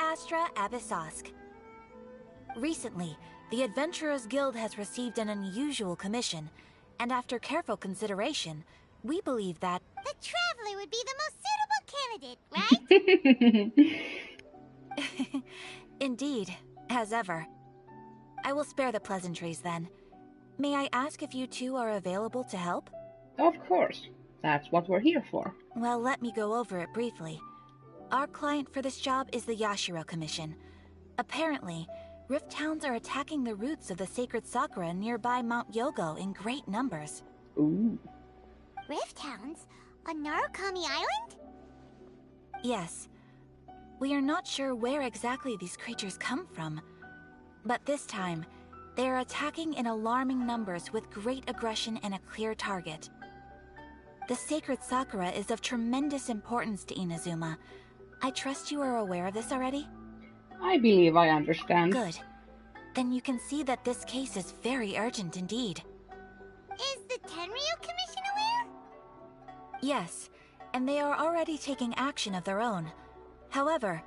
Astra Abyssosk. Recently, the Adventurers Guild has received an unusual commission, and after careful consideration, we believe that the Traveler would be the most suitable candidate, right? Indeed, as ever. I will spare the pleasantries then. May I ask if you two are available to help? Of course. That's what we're here for. Well, let me go over it briefly. Our client for this job is the Yashiro Commission. Apparently, Rift Towns are attacking the roots of the sacred Sakura nearby Mount Yogo in great numbers. Ooh. Rift Towns? On Narukami Island? Yes. We are not sure where exactly these creatures come from. But this time, they are attacking in alarming numbers with great aggression and a clear target. The sacred Sakura is of tremendous importance to Inazuma. I trust you are aware of this already? I believe I understand. Good. Then you can see that this case is very urgent indeed. Is the Tenryu Commission aware? Yes, and they are already taking action of their own. However,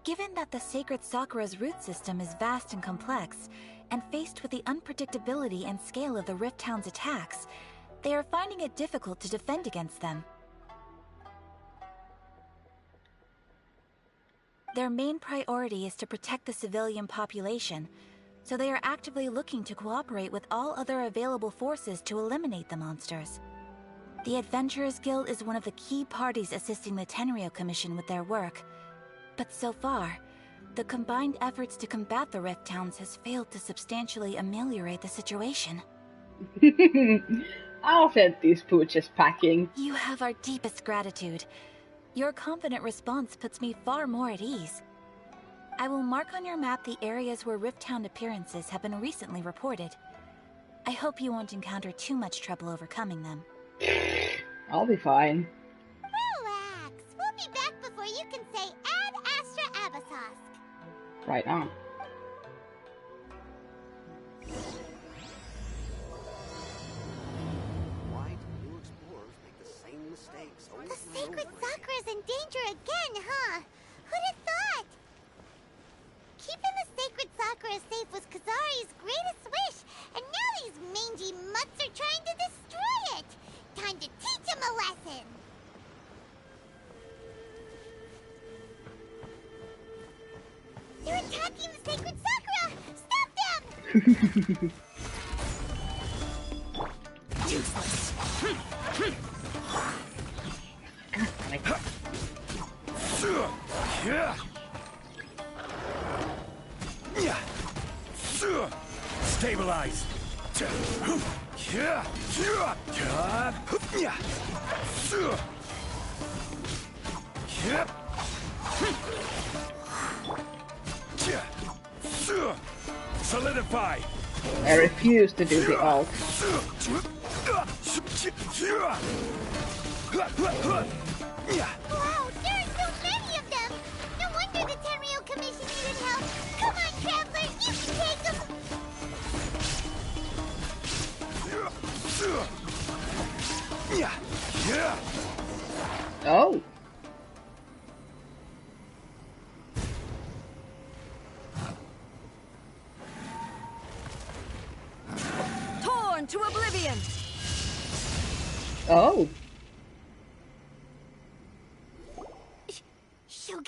given that the sacred Sakura's root system is vast and complex, and faced with the unpredictability and scale of the Rift Town's attacks, they are finding it difficult to defend against them. Their main priority is to protect the civilian population, so they are actively looking to cooperate with all other available forces to eliminate the monsters. The Adventurers Guild is one of the key parties assisting the Tenryu Commission with their work, but so far, the combined efforts to combat the Rift Towns has failed to substantially ameliorate the situation. I'll send these pooches packing. You have our deepest gratitude. Your confident response puts me far more at ease. I will mark on your map the areas where Rift Town appearances have been recently reported. I hope you won't encounter too much trouble overcoming them. I'll be fine. Relax. We'll be back before you can say Ad Astra Abyssosk. Right on. The sacred Sakura is in danger again, huh? Who'd have thought? Keeping the sacred Sakura safe was Kazari's greatest wish, and now these mangy mutts are trying to destroy it! Time to teach him a lesson! They're attacking the sacred Sakura! Stop them! Useless. Stabilize. Solidify. I refuse to do the alt. Wow, there are so many of them! No wonder the Tenryu Commission needed help! Come on, Traveler, you can take them! Oh. Torn to oblivion! Oh. Shogun?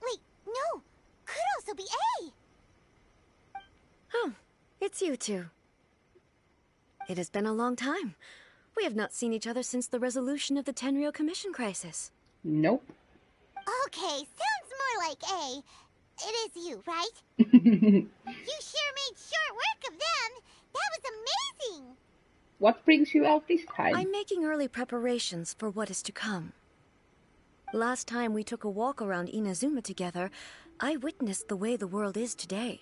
Wait, no! Could also be A! Oh, it's you two. It has been a long time. We have not seen each other since the resolution of the Tenryu Commission crisis. Nope. Okay, sounds more like A. It is you, right? You sure made short work of them! That was amazing! What brings you out this time? I'm making early preparations for what is to come. Last time we took a walk around Inazuma together, I witnessed the way the world is today.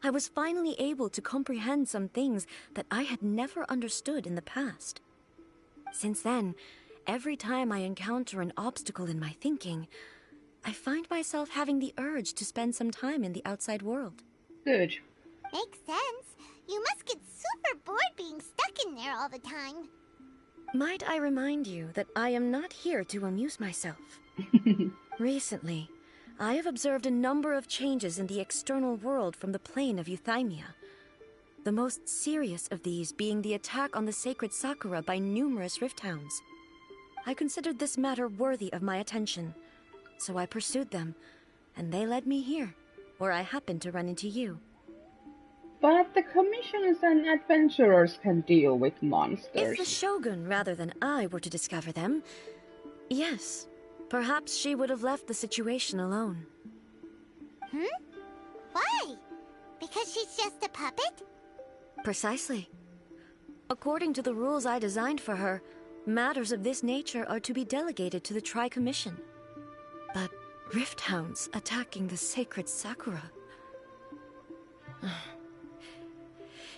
I was finally able to comprehend some things that I had never understood in the past. Since then, every time I encounter an obstacle in my thinking, I find myself having the urge to spend some time in the outside world. Good. Makes sense. You must get super bored being stuck in there all the time. Might I remind you that I am not here to amuse myself? Recently, I have observed a number of changes in the external world from the plane of Euthymia. The most serious of these being the attack on the sacred Sakura by numerous rift hounds. I considered this matter worthy of my attention, so I pursued them, and they led me here, where I happened to run into you. But the commissions and adventurers can deal with monsters. If the Shogun rather than I were to discover them, yes, perhaps she would have left the situation alone. Why? Because she's just a puppet? Precisely. According to the rules I designed for her, matters of this nature are to be delegated to the Tri-Commission. But rift hounds attacking the sacred Sakura...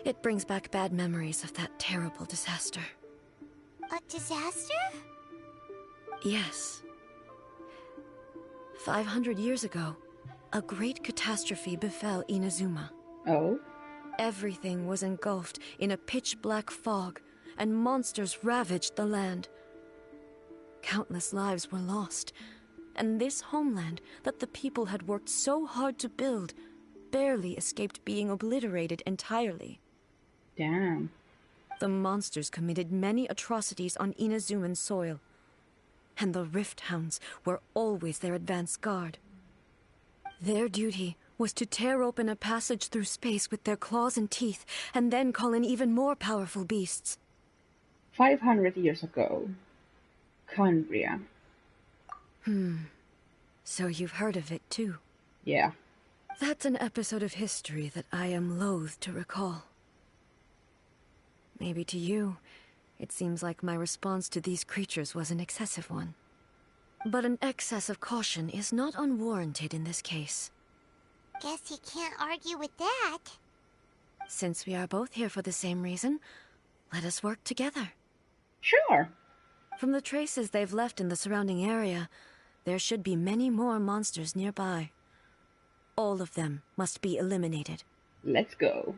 It brings back bad memories of that terrible disaster. A disaster? Yes. 500 years ago, a great catastrophe befell Inazuma. Oh? Everything was engulfed in a pitch-black fog, and monsters ravaged the land. Countless lives were lost, and this homeland that the people had worked so hard to build barely escaped being obliterated entirely. Damn. The monsters committed many atrocities on Inazuman soil, and the Rift Hounds were always their advance guard. Their duty was to tear open a passage through space with their claws and teeth, and then call in even more powerful beasts. 500 years ago. Cambria. So you've heard of it too? Yeah. That's an episode of history that I am loath to recall. Maybe to you, it seems like my response to these creatures was an excessive one. But an excess of caution is not unwarranted in this case. Guess you can't argue with that. Since we are both here for the same reason, let us work together. Sure. From the traces they've left in the surrounding area, there should be many more monsters nearby. All of them must be eliminated. Let's go.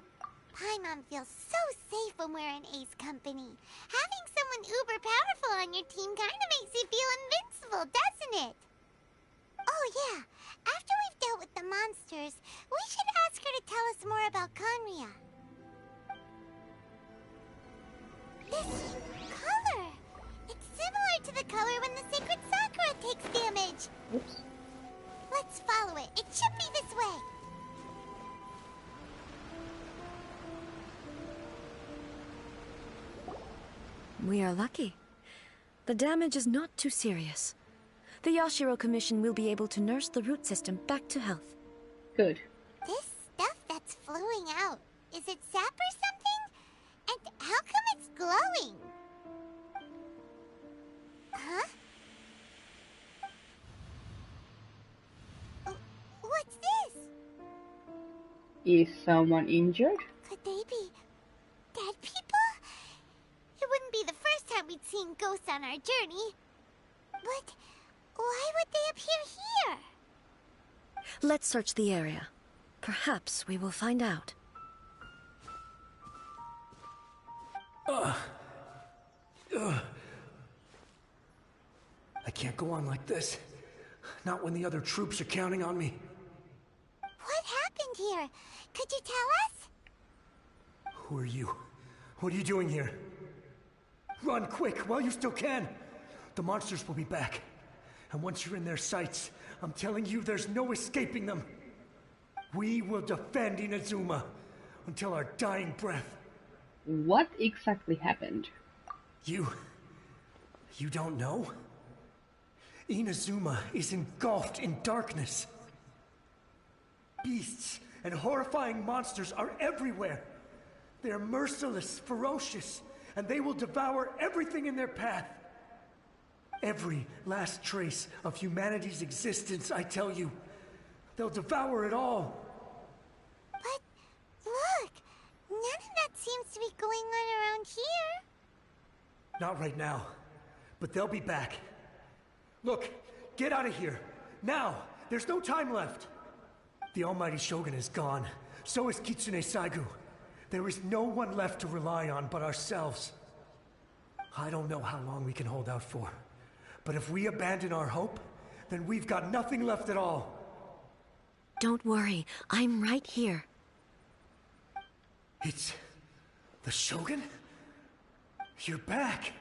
Paimon feels so safe when we're in Ace Company. Having someone uber powerful on your team kinda makes you feel invincible, doesn't it? Oh yeah, after we've dealt with the monsters, we should ask her to tell us more about Conria. This color! It's similar to the color when the sacred Sakura takes damage. Oops. Let's follow it. It should be this way. We are lucky. The damage is not too serious. The Yashiro Commission will be able to nurse the root system back to health. Good. This stuff that's flowing out, is it sap or something? And how come it's glowing? Huh? What's this? Is someone injured? Could they be dead people? It wouldn't be the first time we'd seen ghosts on our journey. But why would they appear here? Let's search the area. Perhaps we will find out. I can't go on like this. Not when the other troops are counting on me. What happened here? Could you tell us? Who are you? What are you doing here? Run quick while you still can. The monsters will be back. And once you're in their sights, I'm telling you there's no escaping them. We will defend Inazuma until our dying breath. What exactly happened? You don't know? Inazuma is engulfed in darkness. Beasts and horrifying monsters are everywhere. They are merciless, ferocious, and they will devour everything in their path. Every last trace of humanity's existence, I tell you. They'll devour it all. But look, none of that seems to be going on around here. Not right now, but they'll be back. Look, get out of here. Now! There's no time left! The Almighty Shogun is gone. So is Kitsune Saigu. There is no one left to rely on but ourselves. I don't know how long we can hold out for. But if we abandon our hope, then we've got nothing left at all. Don't worry, I'm right here. It's... the Shogun? You're back!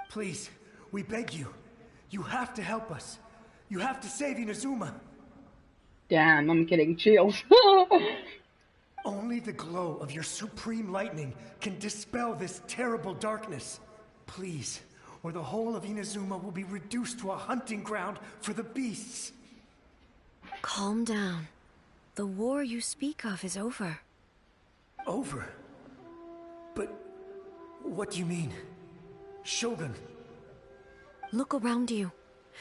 Please, we beg you. You have to help us. You have to save Inazuma. Damn, I'm getting chills. Only the glow of your supreme lightning can dispel this terrible darkness. Please, or the whole of Inazuma will be reduced to a hunting ground for the beasts. Calm down. The war you speak of is over. Over? But what do you mean? Shogun? Look around you.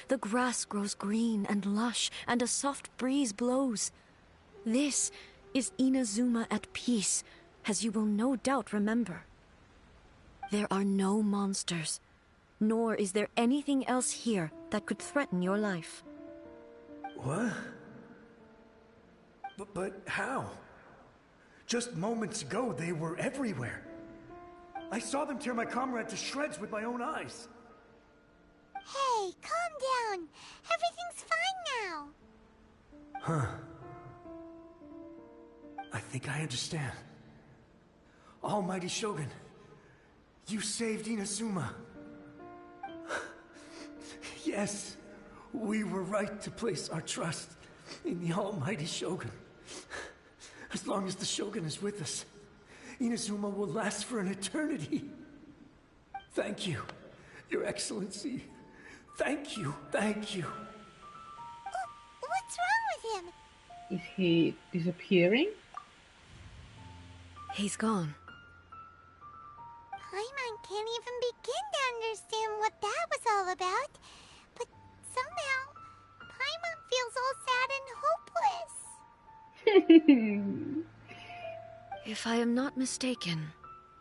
The grass grows green and lush, and a soft breeze blows. This is Inazuma at peace, as you will no doubt remember. There are no monsters, nor is there anything else here that could threaten your life. What? But how? Just moments ago, they were everywhere. I saw them tear my comrade to shreds with my own eyes. Hey, calm down. Everything's fine now. Huh. I think I understand. Almighty Shogun, you saved Inazuma. Yes, we were right to place our trust in the Almighty Shogun. As long as the Shogun is with us, Inazuma will last for an eternity. Thank you, Your Excellency. Thank you, thank you. Oh, what's wrong with him? Is he disappearing? He's gone. Paimon can't even begin to understand what that was all about. But somehow, Paimon feels all sad and hopeless. If I am not mistaken,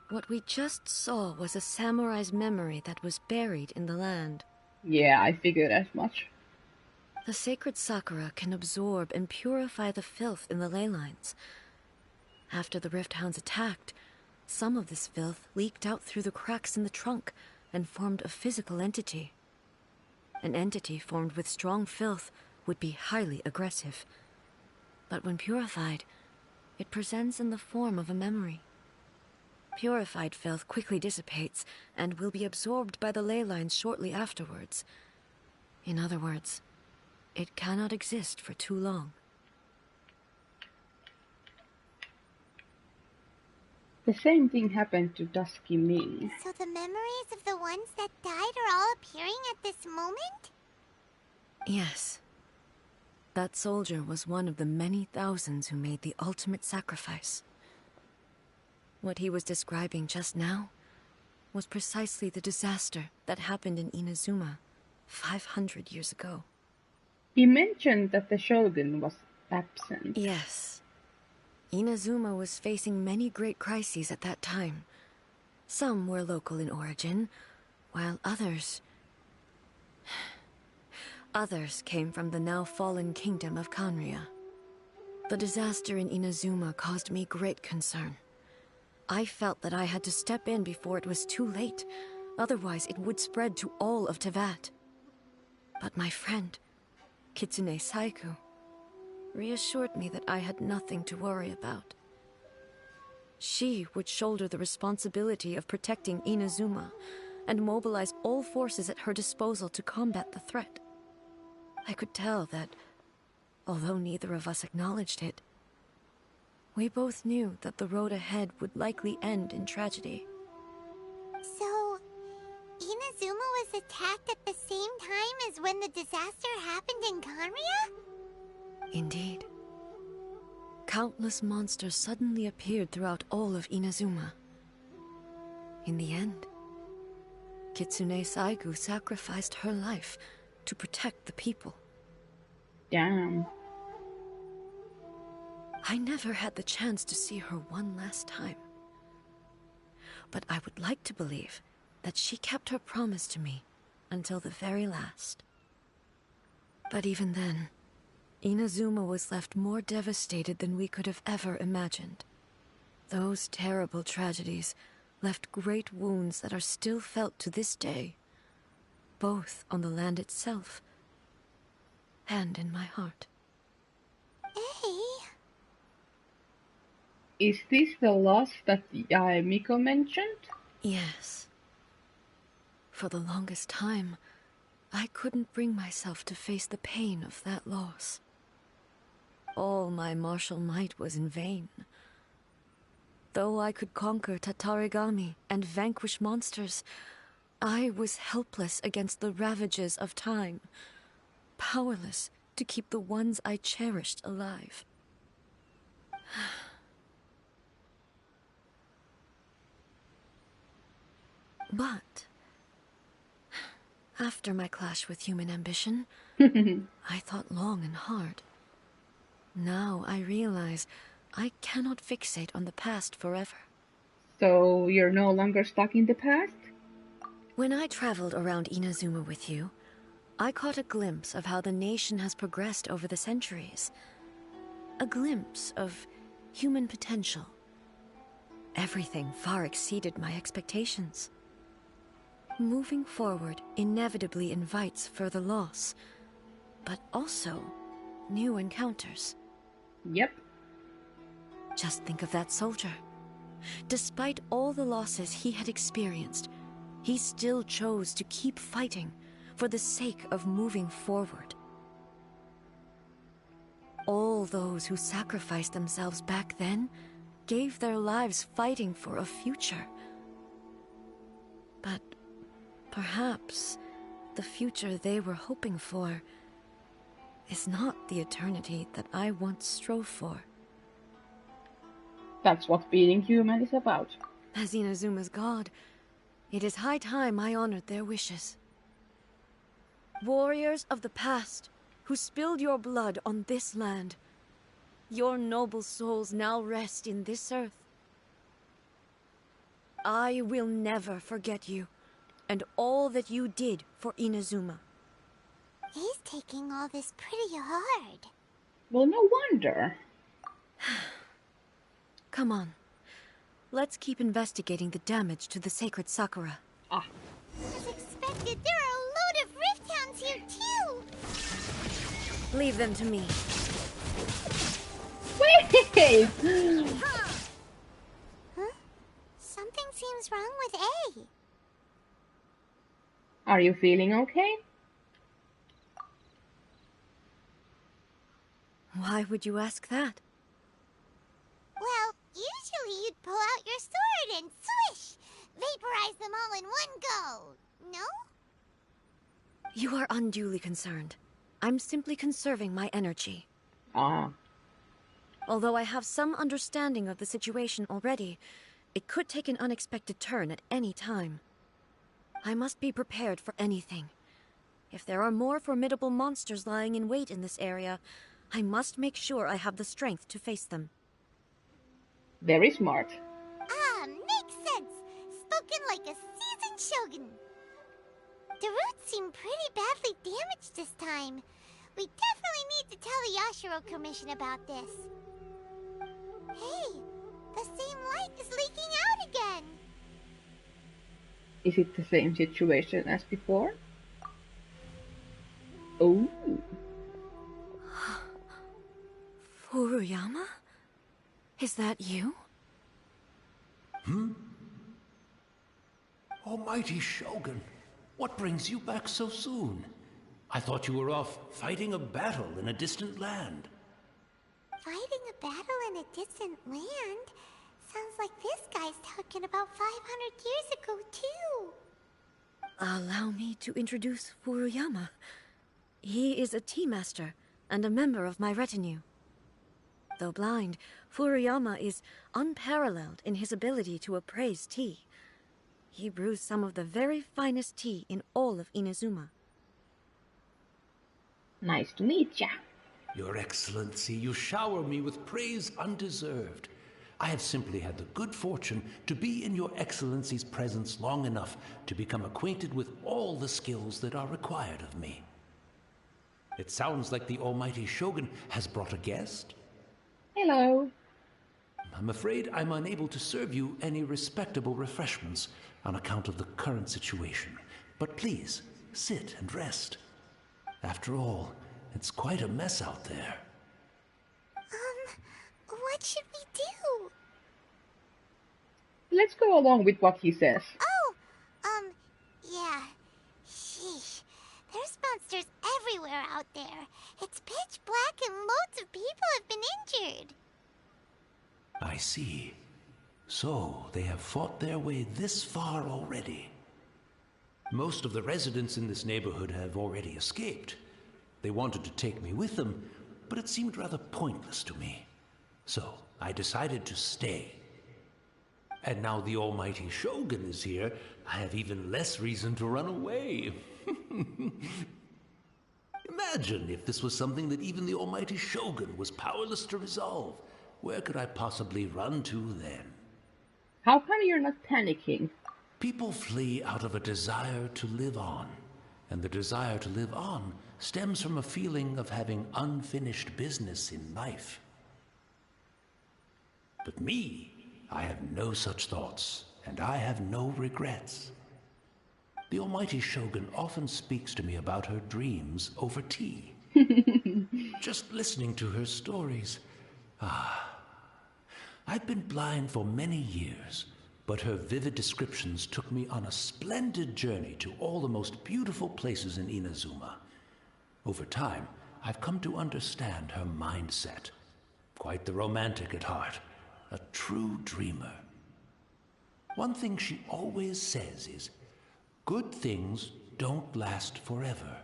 what we just saw was a samurai's memory that was buried in the land. Yeah, I figured as much. The sacred sakura can absorb and purify the filth in the ley lines. After the Rift Hounds attacked, some of this filth leaked out through the cracks in the trunk and formed a physical entity. An entity formed with strong filth would be highly aggressive. But when purified, it presents in the form of a memory. Purified filth quickly dissipates and will be absorbed by the ley lines shortly afterwards. In other words, it cannot exist for too long. The same thing happened to Dusky Ming. So the memories of the ones that died are all appearing at this moment? Yes. That soldier was one of the many thousands who made the ultimate sacrifice. What he was describing just now was precisely the disaster that happened in Inazuma 500 years ago. He mentioned that the Shogun was absent. Yes. Inazuma was facing many great crises at that time. Some were local in origin, while others came from the now fallen kingdom of Kanria. The disaster in Inazuma caused me great concern. I felt that I had to step in before it was too late, otherwise it would spread to all of Teyvat. But my friend, Kitsune Saiku, reassured me that I had nothing to worry about. She would shoulder the responsibility of protecting Inazuma and mobilize all forces at her disposal to combat the threat. I could tell that, although neither of us acknowledged it, we both knew that the road ahead would likely end in tragedy. So, Inazuma was attacked at the same time as when the disaster happened in Kanria? Indeed. Countless monsters suddenly appeared throughout all of Inazuma. In the end, Kitsune Saigu sacrificed her life to protect the people. Damn. I never had the chance to see her one last time. But I would like to believe that she kept her promise to me until the very last. But even then, Inazuma was left more devastated than we could have ever imagined. Those terrible tragedies left great wounds that are still felt to this day, both on the land itself and in my heart. Is this the loss that Miko mentioned? Yes. For the longest time, I couldn't bring myself to face the pain of that loss. All my martial might was in vain. Though I could conquer Tatarigami and vanquish monsters, I was helpless against the ravages of time, powerless to keep the ones I cherished alive. But after my clash with human ambition, I thought long and hard. Now I realize I cannot fixate on the past forever. So you're no longer stuck in the past? When I traveled around Inazuma with you, I caught a glimpse of how the nation has progressed over the centuries. A glimpse of human potential. Everything far exceeded my expectations. Moving forward inevitably invites further loss, but also new encounters. Yep. Just think of that soldier. Despite all the losses he had experienced, he still chose to keep fighting for the sake of moving forward. All those who sacrificed themselves back then gave their lives fighting for a future. But perhaps the future they were hoping for is not the eternity that I once strove for. That's what being human is about. As Inazuma's god, it is high time I honored their wishes. Warriors of the past, who spilled your blood on this land, your noble souls now rest in this earth. I will never forget you, and all that you did for Inazuma. He's taking all this pretty hard. Well, no wonder. Come on. Let's keep investigating the damage to the sacred Sakura. Ah. As expected, there are a load of rift hounds here too! Leave them to me. Wait! Huh? Something seems wrong with A. Are you feeling okay? Why would you ask that? Well, usually you'd pull out your sword and swish! Vaporize them all in one go, no? You are unduly concerned. I'm simply conserving my energy. Ah. Although I have some understanding of the situation already, it could take an unexpected turn at any time. I must be prepared for anything. If there are more formidable monsters lying in wait in this area, I must make sure I have the strength to face them. Very smart. Ah, makes sense! Spoken like a seasoned shogun. The roots seem pretty badly damaged this time. We definitely need to tell the Yashiro Commission about this. Hey, the same light is leaking out again! Is it the same situation as before? Oh. Furuyama? Is that you? Almighty Shogun, what brings you back so soon? I thought you were off fighting a battle in a distant land. Fighting a battle in a distant land? Sounds like this guy's talking about 500 years ago, too. Allow me to introduce Furuyama. He is a tea master and a member of my retinue. Though blind, Furuyama is unparalleled in his ability to appraise tea. He brews some of the very finest tea in all of Inazuma. Nice to meet ya. Your Excellency, you shower me with praise undeserved. I have simply had the good fortune to be in your Excellency's presence long enough to become acquainted with all the skills that are required of me. It sounds like the Almighty Shogun has brought a guest. Hello. I'm afraid I'm unable to serve you any respectable refreshments on account of the current situation. But please, sit and rest. After all, it's quite a mess out there. What should we do? let's go along with what he says. Oh, yeah. Sheesh. There's monsters everywhere out there. It's pitch black and loads of people have been injured. I see. So, they have fought their way this far already. Most of the residents in this neighborhood have already escaped. They wanted to take me with them, but it seemed rather pointless to me. So, I decided to stay. And now the almighty Shogun is here, I have even less reason to run away. Imagine if this was something that even the almighty Shogun was powerless to resolve. Where could I possibly run to then? How come you're not panicking? People flee out of a desire to live on, and the desire to live on stems from a feeling of having unfinished business in life. But me, I have no such thoughts, and I have no regrets. The almighty Shogun often speaks to me about her dreams over tea. Just listening to her stories. I've been blind for many years, but her vivid descriptions took me on a splendid journey to all the most beautiful places in Inazuma. Over time, I've come to understand her mindset. Quite the romantic at heart, a true dreamer. One thing she always says is, good things don't last forever.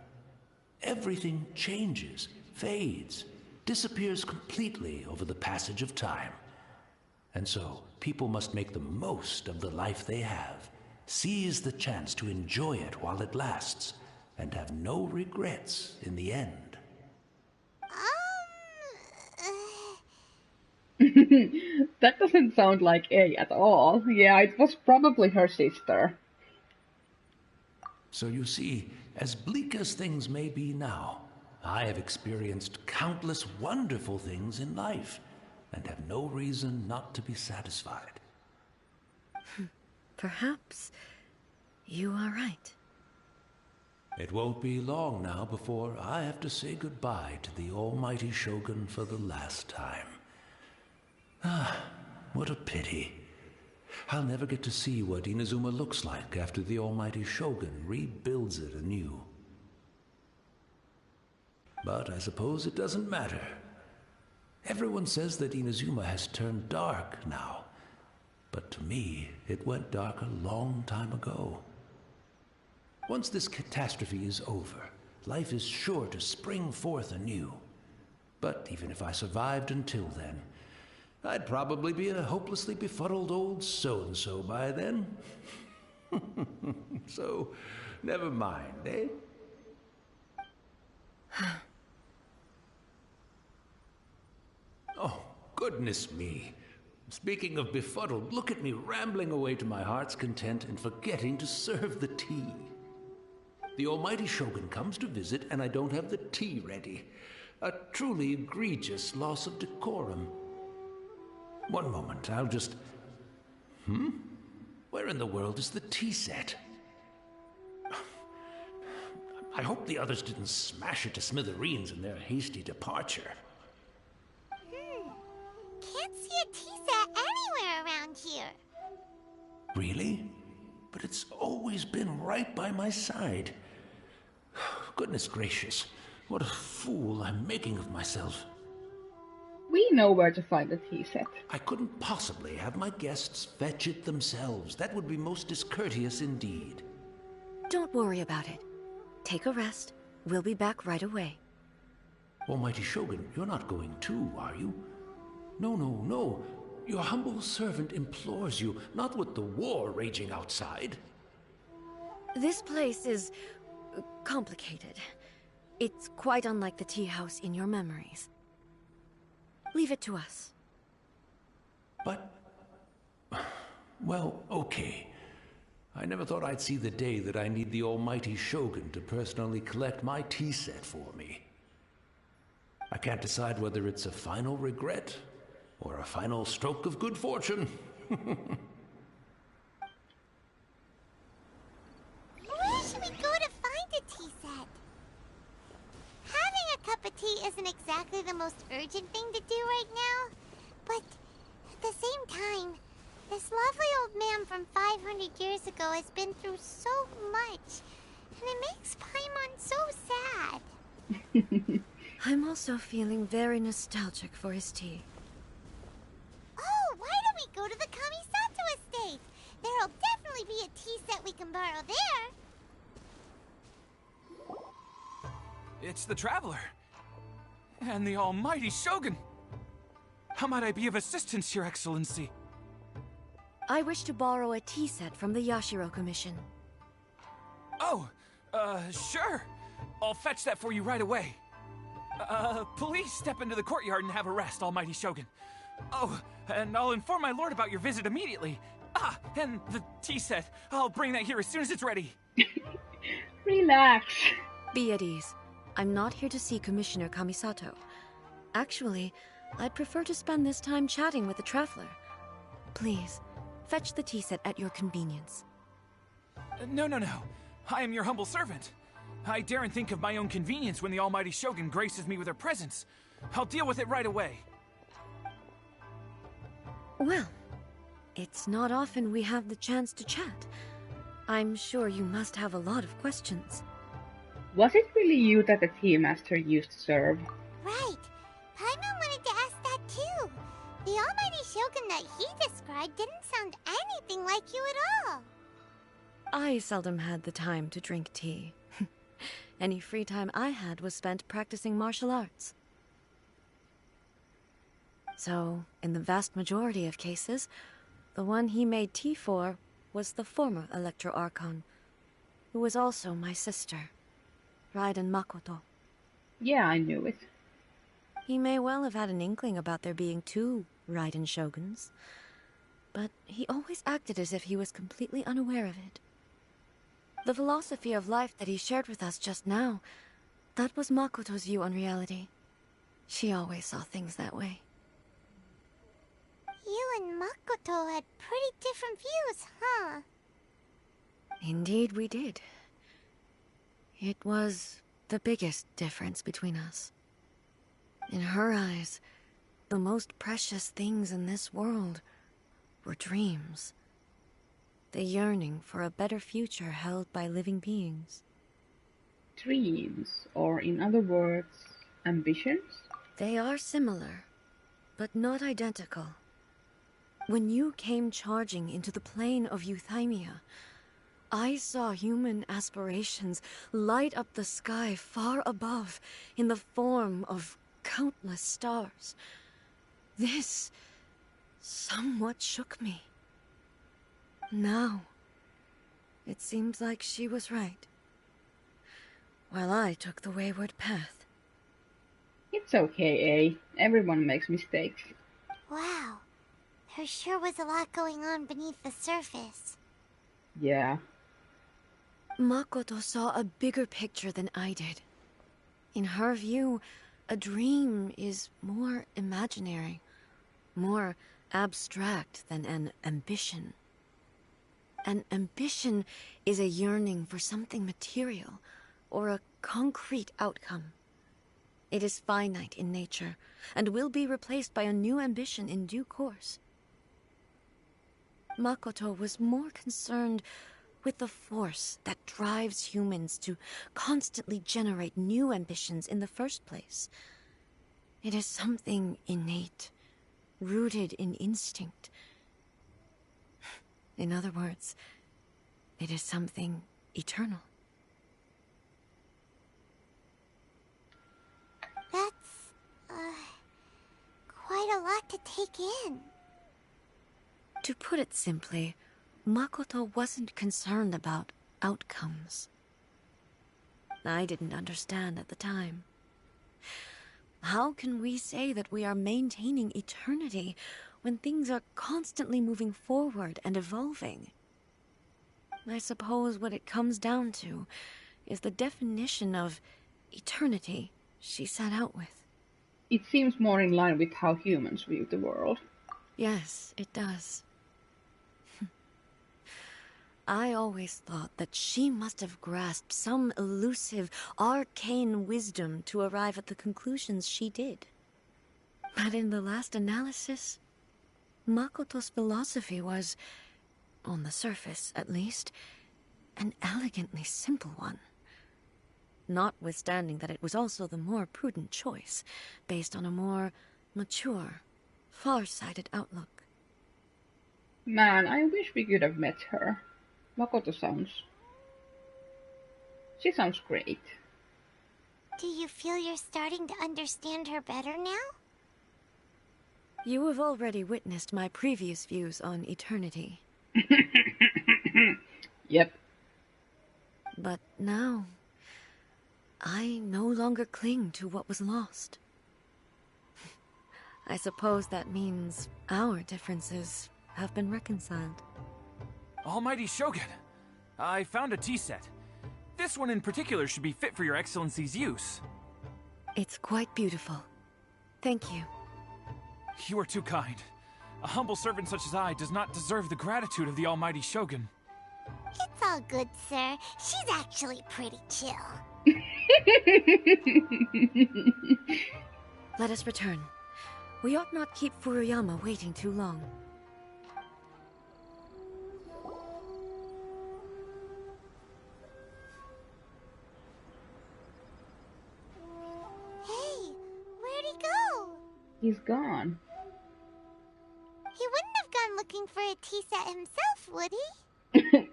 Everything changes, fades, disappears completely over the passage of time. And so, people must make the most of the life they have, seize the chance to enjoy it while it lasts, and have no regrets in the end. That doesn't sound like A at all. Yeah, it was probably her sister. So you see, as bleak as things may be now, I have experienced countless wonderful things in life, and have no reason not to be satisfied. Perhaps you are right. It won't be long now before I have to say goodbye to the almighty Shogun for the last time. What a pity. I'll never get to see what Inazuma looks like after the almighty Shogun rebuilds it anew. But I suppose it doesn't matter. Everyone says that Inazuma has turned dark now, but to me, it went dark a long time ago. Once this catastrophe is over, life is sure to spring forth anew. But even if I survived until then, I'd probably be a hopelessly befuddled old so-and-so by then. So, never mind, eh? Oh, goodness me. Speaking of befuddled, look at me rambling away to my heart's content and forgetting to serve the tea. The almighty Shogun comes to visit and I don't have the tea ready. A truly egregious loss of decorum. One moment, I'll just... Where in the world is the tea set? I hope the others didn't smash it to smithereens in their hasty departure. Can't see a tea set anywhere around here. Really? But it's always been right by my side. Goodness gracious, what a fool I'm making of myself. We know where to find the tea set. I couldn't possibly have my guests fetch it themselves. That would be most discourteous indeed. Don't worry about it. Take a rest. We'll be back right away. Almighty Shogun, you're not going too, are you? No. Your humble servant implores you, not with the war raging outside. This place is complicated. It's quite unlike the tea house in your memories. Leave it to us. But... well, okay. I never thought I'd see the day that I need the almighty Shogun to personally collect my tea set for me. I can't decide whether it's a final regret or a final stroke of good fortune. Where should we go to find a tea set? Having a cup of tea isn't exactly the most urgent thing to do right now, but at the same time, This lovely old man from 500 years ago has been through so much, and it makes Paimon so sad. I'm also feeling very nostalgic for his tea. Oh, why don't we go to the Kamisato estate? There'll definitely be a tea set we can borrow there. It's the Traveler. And the almighty Shogun. How might I be of assistance, Your Excellency? I wish to borrow a tea set from the Yashiro Commission. Oh, sure. I'll fetch that for you right away. Please step into the courtyard and have a rest, almighty Shogun. Oh, and I'll inform my lord about your visit immediately. Ah, and the tea set. I'll bring that here as soon as it's ready. Relax. Be at ease. I'm not here to see Commissioner Kamisato. Actually, I'd prefer to spend this time chatting with the Traveler. Please, fetch the tea set at your convenience. No. I am your humble servant. I daren't think of my own convenience when the almighty Shogun graces me with her presence. I'll deal with it right away. Well, it's not often we have the chance to chat. I'm sure you must have a lot of questions. Was it really you that the tea master used to serve? Right. Paimon wanted to ask that too. The almighty Shogun that he described didn't sound anything like you at all. I seldom had the time to drink tea. Any free time I had was spent practicing martial arts. So, in the vast majority of cases, the one he made tea for was the former Electro Archon, who was also my sister, Raiden Makoto. Yeah, I knew it. He may well have had an inkling about there being two Raiden Shoguns, but he always acted as if he was completely unaware of it. The philosophy of life that he shared with us just now, that was Makoto's view on reality. She always saw things that way. You and Makoto had pretty different views, huh? Indeed we did. It was the biggest difference between us. In her eyes, the most precious things in this world were dreams. The yearning for a better future held by living beings. Dreams, or in other words, ambitions? They are similar, but not identical. When you came charging into the plane of Euthymia, I saw human aspirations light up the sky far above in the form of countless stars. This somewhat shook me. Now, it seems like she was right, while I took the wayward path. It's okay, A. Everyone makes mistakes. Wow. There sure was a lot going on beneath the surface. Yeah. Makoto saw a bigger picture than I did. In her view, a dream is more imaginary, more abstract than an ambition. An ambition is a yearning for something material, or a concrete outcome. It is finite in nature, and will be replaced by a new ambition in due course. Makoto was more concerned with the force that drives humans to constantly generate new ambitions in the first place. It is something innate, rooted in instinct. In other words, it is something eternal. That's, quite a lot to take in. To put it simply, Makoto wasn't concerned about outcomes. I didn't understand at the time. How can we say that we are maintaining eternity when things are constantly moving forward and evolving? I suppose what it comes down to is the definition of eternity she set out with. It seems more in line with how humans view the world. Yes, it does. I always thought that she must have grasped some elusive, arcane wisdom to arrive at the conclusions she did. But in the last analysis, Makoto's philosophy was, on the surface at least, an elegantly simple one. Notwithstanding that it was also the more prudent choice, based on a more mature, far-sighted outlook. Man, I wish we could have met her. Makoto She sounds great. Do you feel you're starting to understand her better now? You have already witnessed my previous views on eternity. Yep. But now, I no longer cling to what was lost. I suppose that means our differences have been reconciled. Almighty Shogun, I found a tea set. This one in particular should be fit for your Excellency's use. It's quite beautiful. Thank you. You are too kind. A humble servant such as I does not deserve the gratitude of the Almighty Shogun. It's all good, sir. She's actually pretty chill. Let us return. We ought not keep Furuyama waiting too long. Hey, where'd he go? He's gone. He wouldn't have gone looking for a tea set himself, would he?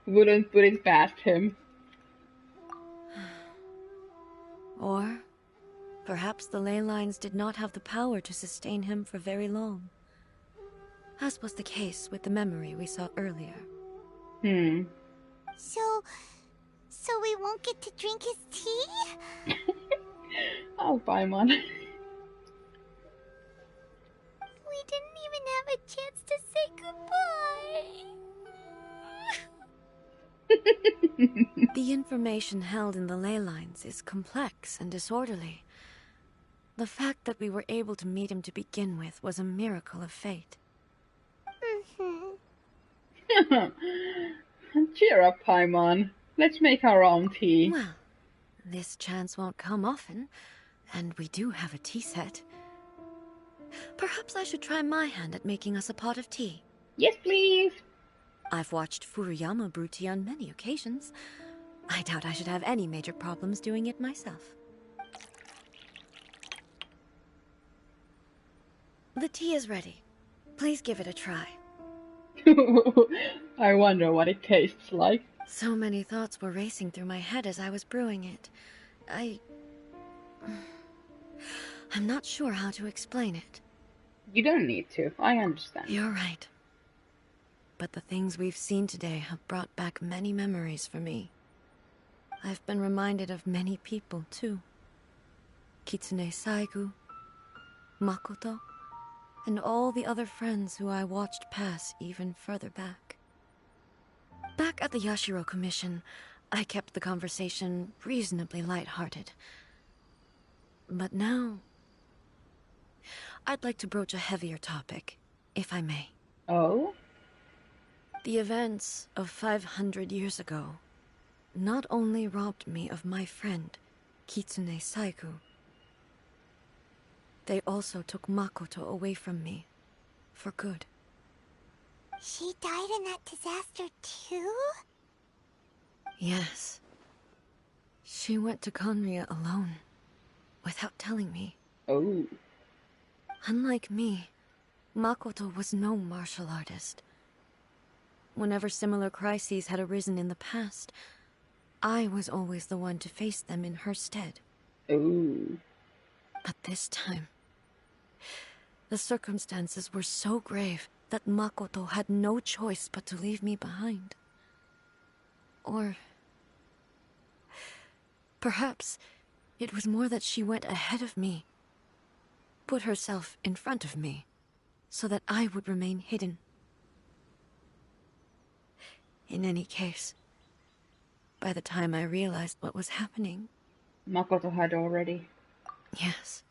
Wouldn't put it past him. Or perhaps the ley lines did not have the power to sustain him for very long, as was the case with the memory we saw earlier. So we won't get to drink his tea? Oh, Paimon. We didn't even have a chance to say goodbye. The information held in the ley lines is complex and disorderly. The fact that we were able to meet him to begin with was a miracle of fate. Cheer up, Paimon. Let's make our own tea. Well, this chance won't come often, and we do have a tea set. Perhaps I should try my hand at making us a pot of tea. Yes, please. I've watched Furuyama brew tea on many occasions. I doubt I should have any major problems doing it myself. The tea is ready. Please give it a try. I wonder what it tastes like. So many thoughts were racing through my head as I was brewing it. I'm not sure how to explain it. You don't need to. I understand. You're right. But the things we've seen today have brought back many memories for me. I've been reminded of many people, too. Kitsune Saigu, Makoto, and all the other friends who I watched pass even further back. Back at the Yashiro Commission, I kept the conversation reasonably lighthearted. But now, I'd like to broach a heavier topic, if I may. Oh? The events of 500 years ago not only robbed me of my friend, Kitsune Saigu, they also took Makoto away from me, for good. She died in that disaster too? Yes. She went to Conria alone, without telling me. Oh. Unlike me, Makoto was no martial artist. Whenever similar crises had arisen in the past, I was always the one to face them in her stead. Oh. But this time, the circumstances were so grave that Makoto had no choice but to leave me behind. Or perhaps it was more that she went ahead of me, put herself in front of me, so that I would remain hidden. In any case, by the time I realized what was happening... Makoto had already. Yes.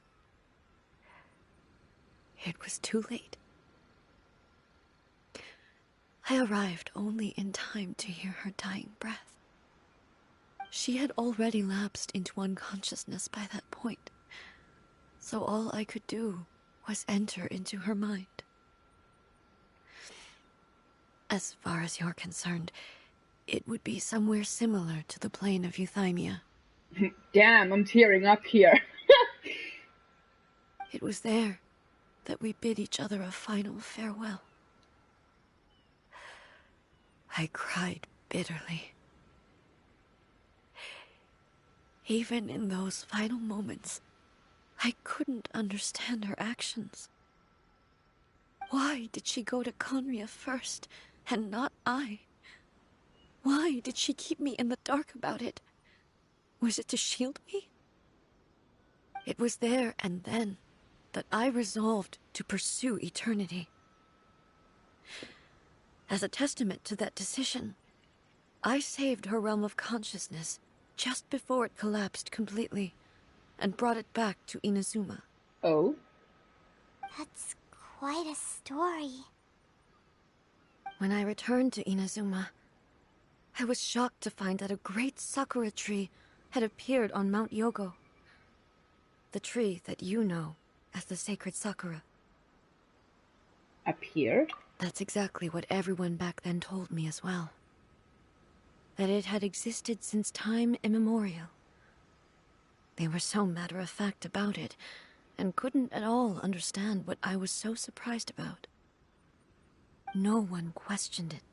It was too late. I arrived only in time to hear her dying breath. She had already lapsed into unconsciousness by that point, so all I could do was enter into her mind. As far as you're concerned, it would be somewhere similar to the plane of Euthymia. Damn, I'm tearing up here. It was there that we bid each other a final farewell. I cried bitterly. Even in those final moments, I couldn't understand her actions. Why did she go to Conria first, and not I? Why did she keep me in the dark about it? Was it to shield me? It was there and then that I resolved to pursue eternity. As a testament to that decision, I saved her realm of consciousness just before it collapsed completely, and brought it back to Inazuma. Oh? That's quite a story. When I returned to Inazuma, I was shocked to find that a great sakura tree had appeared on Mount Yogo. The tree that you know as the sacred sakura. Appeared? That's exactly what everyone back then told me as well. That it had existed since time immemorial. They were so matter-of-fact about it, and couldn't at all understand what I was so surprised about. No one questioned it,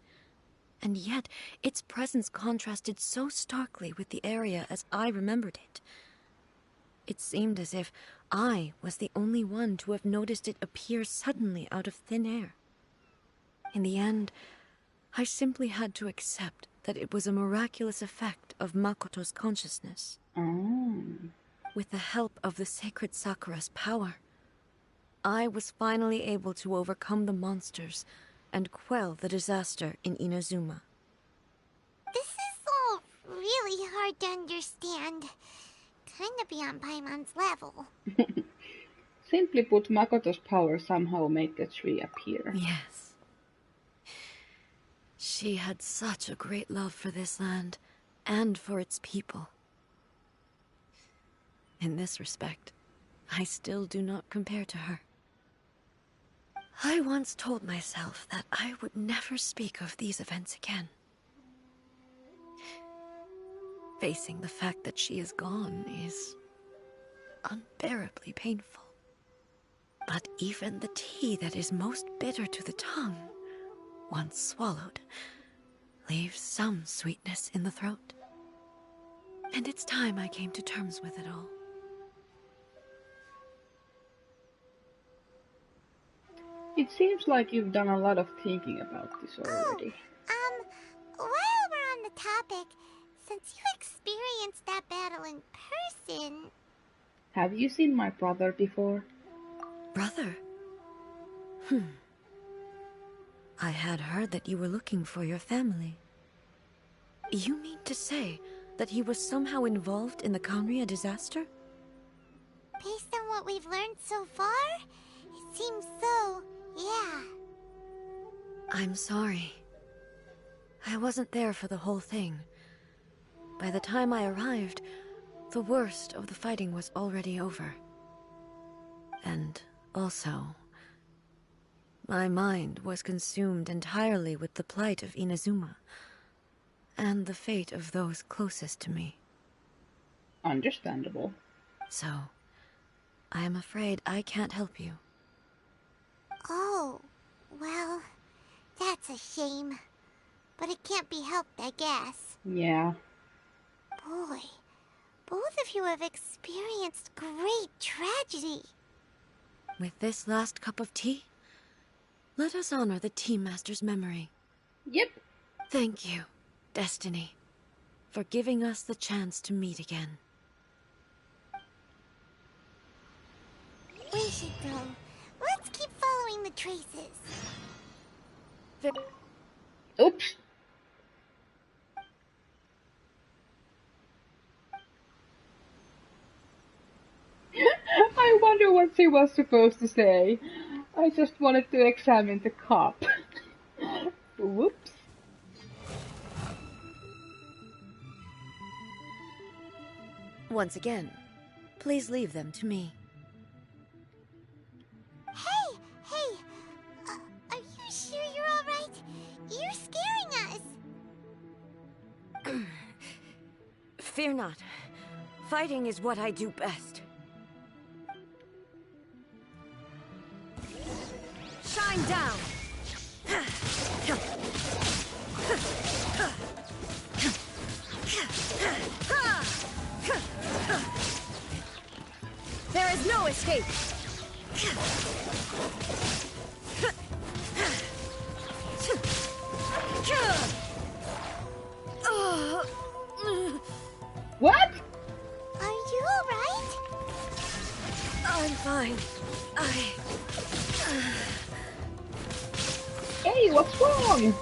and yet its presence contrasted so starkly with the area as I remembered it. It seemed as if I was the only one to have noticed it appear suddenly out of thin air. In the end, I simply had to accept that it was a miraculous effect of Makoto's consciousness. Oh. With the help of the sacred Sakura's power, I was finally able to overcome the monsters and quell the disaster in Inazuma. This is all really hard to understand. Kinda beyond Paimon's level. Simply put, Makoto's power somehow made the tree appear. Yes. She had such a great love for this land, and for its people. In this respect, I still do not compare to her. I once told myself that I would never speak of these events again. Facing the fact that she is gone is unbearably painful. But even the tea that is most bitter to the tongue, once swallowed, leaves some sweetness in the throat. And it's time I came to terms with it all. It seems like you've done a lot of thinking about this already. While we're on the topic, since you experienced that battle in person... Have you seen my brother before? Brother? I had heard that you were looking for your family. You mean to say that he was somehow involved in the Conria disaster? Based on what we've learned so far, it seems so, yeah. I'm sorry. I wasn't there for the whole thing. By the time I arrived, the worst of the fighting was already over. And also, my mind was consumed entirely with the plight of Inazuma, and the fate of those closest to me. Understandable. So, I am afraid I can't help you. Oh, well, that's a shame. But it can't be helped, I guess. Yeah. Boy, both of you have experienced great tragedy. With this last cup of tea, let us honor the Tea Master's memory. Yep. Thank you, Destiny, for giving us the chance to meet again. We should go. Let's keep following the traces. Oops. I wonder what she was supposed to say. I just wanted to examine the cup. Whoops. Once again, please leave them to me. Hey! Are you sure you're alright? You Fear not. Fighting is what I do best. Shine down! There is no escape! What? Are you alright? I'm fine. Hey, what's wrong?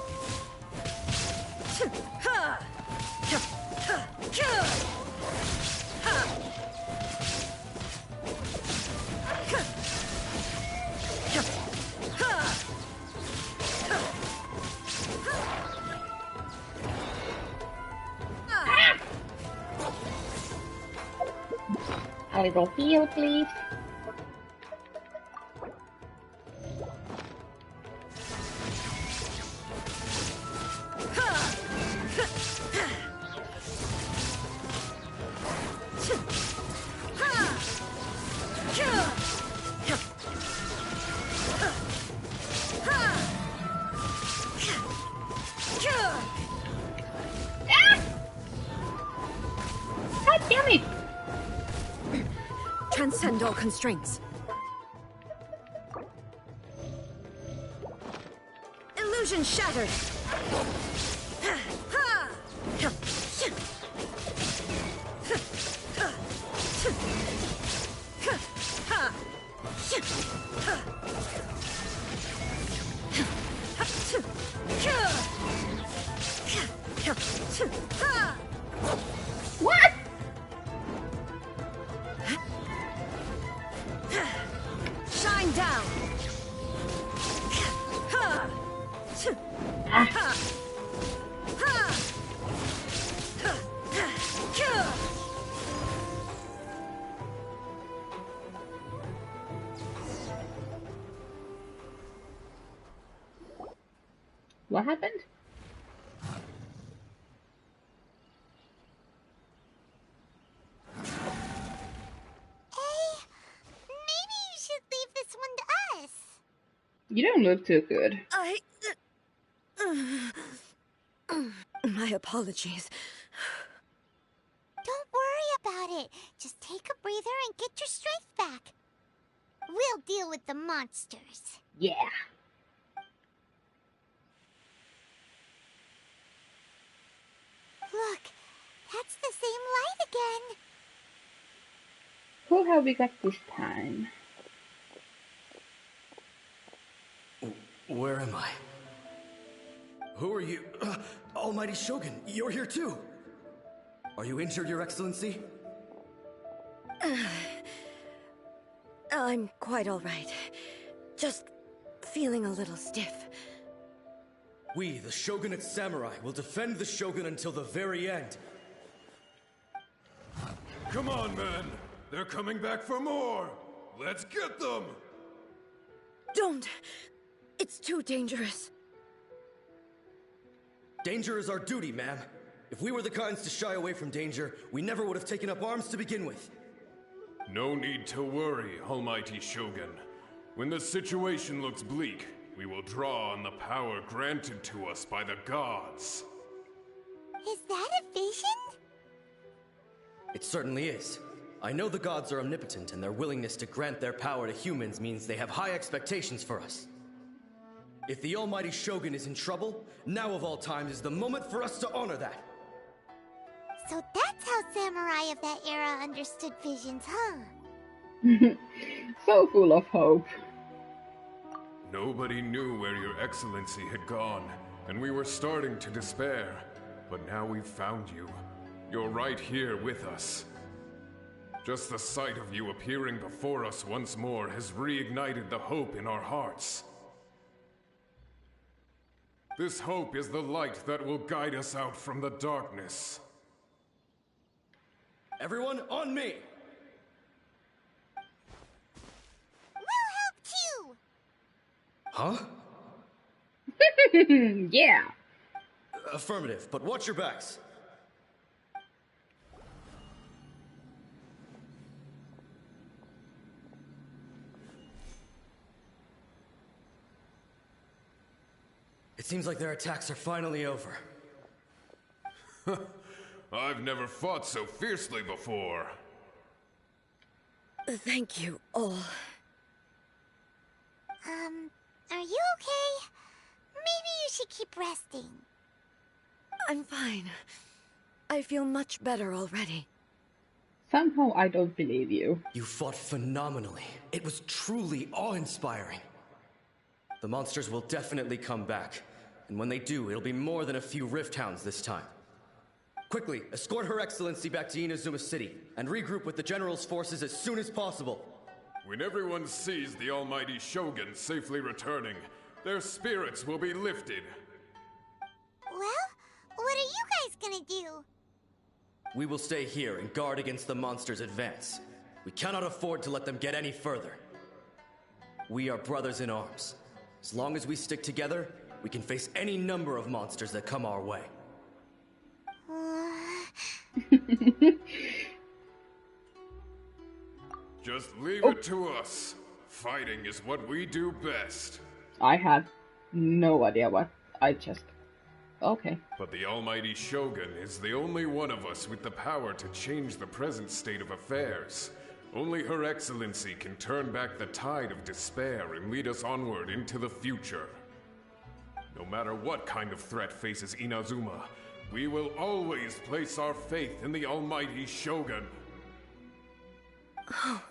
A little heal, please. God damn it! Transcend all constraints. Illusion shattered! What? Shine down! What happened? Maybe you should leave this one to us. You don't look too good. My apologies. Don't worry about it. Just take a breather and get your strength back. We'll deal with the monsters. Yeah. Look, that's the same light again. Who have we got this time? Where am I? Who are you? Almighty Shogun, you're here too! Are you injured, Your Excellency? I'm quite all right. Just feeling a little stiff. We, the Shogunate Samurai, will defend the Shogun until the very end. Come on, men! They're coming back for more! Let's get them! Don't! It's too dangerous. Danger is our duty, ma'am. If we were the kinds to shy away from danger, we never would have taken up arms to begin with. No need to worry, Almighty Shogun. When the situation looks bleak, we will draw on the power granted to us by the gods. Is that a vision? It certainly is. I know the gods are omnipotent, and their willingness to grant their power to humans means they have high expectations for us. If the Almighty Shogun is in trouble, now of all times is the moment for us to honor that. So that's how samurai of that era understood visions, huh? So full of hope. Nobody knew where Your Excellency had gone, and we were starting to despair. But now we've found you. You're right here with us. Just the sight of you appearing before us once more has reignited the hope in our hearts. This hope is the light that will guide us out from the darkness. Everyone, on me! We'll help too! Huh? Yeah. Affirmative, but watch your backs. Seems like their attacks are finally over. I've never fought so fiercely before. Thank you all. Are you okay? Maybe you should keep resting. I'm fine. I feel much better already. Somehow I don't believe you. You fought phenomenally. It was truly awe-inspiring. The monsters will definitely come back. And when they do, it'll be more than a few Rift Hounds this time. Quickly, escort Her Excellency back to Inazuma City, and regroup with the General's forces as soon as possible. When everyone sees the almighty Shogun safely returning, their spirits will be lifted. Well, what are you guys gonna do? We will stay here and guard against the monsters' advance. We cannot afford to let them get any further. We are brothers in arms. As long as we stick together, we can face any number of monsters that come our way. Just leave it to us. Fighting is what we do best. I had no idea what I just... Okay. But the almighty Shogun is the only one of us with the power to change the present state of affairs. Only Her Excellency can turn back the tide of despair and lead us onward into the future. No matter what kind of threat faces Inazuma, we will always place our faith in the almighty Shogun. Oh.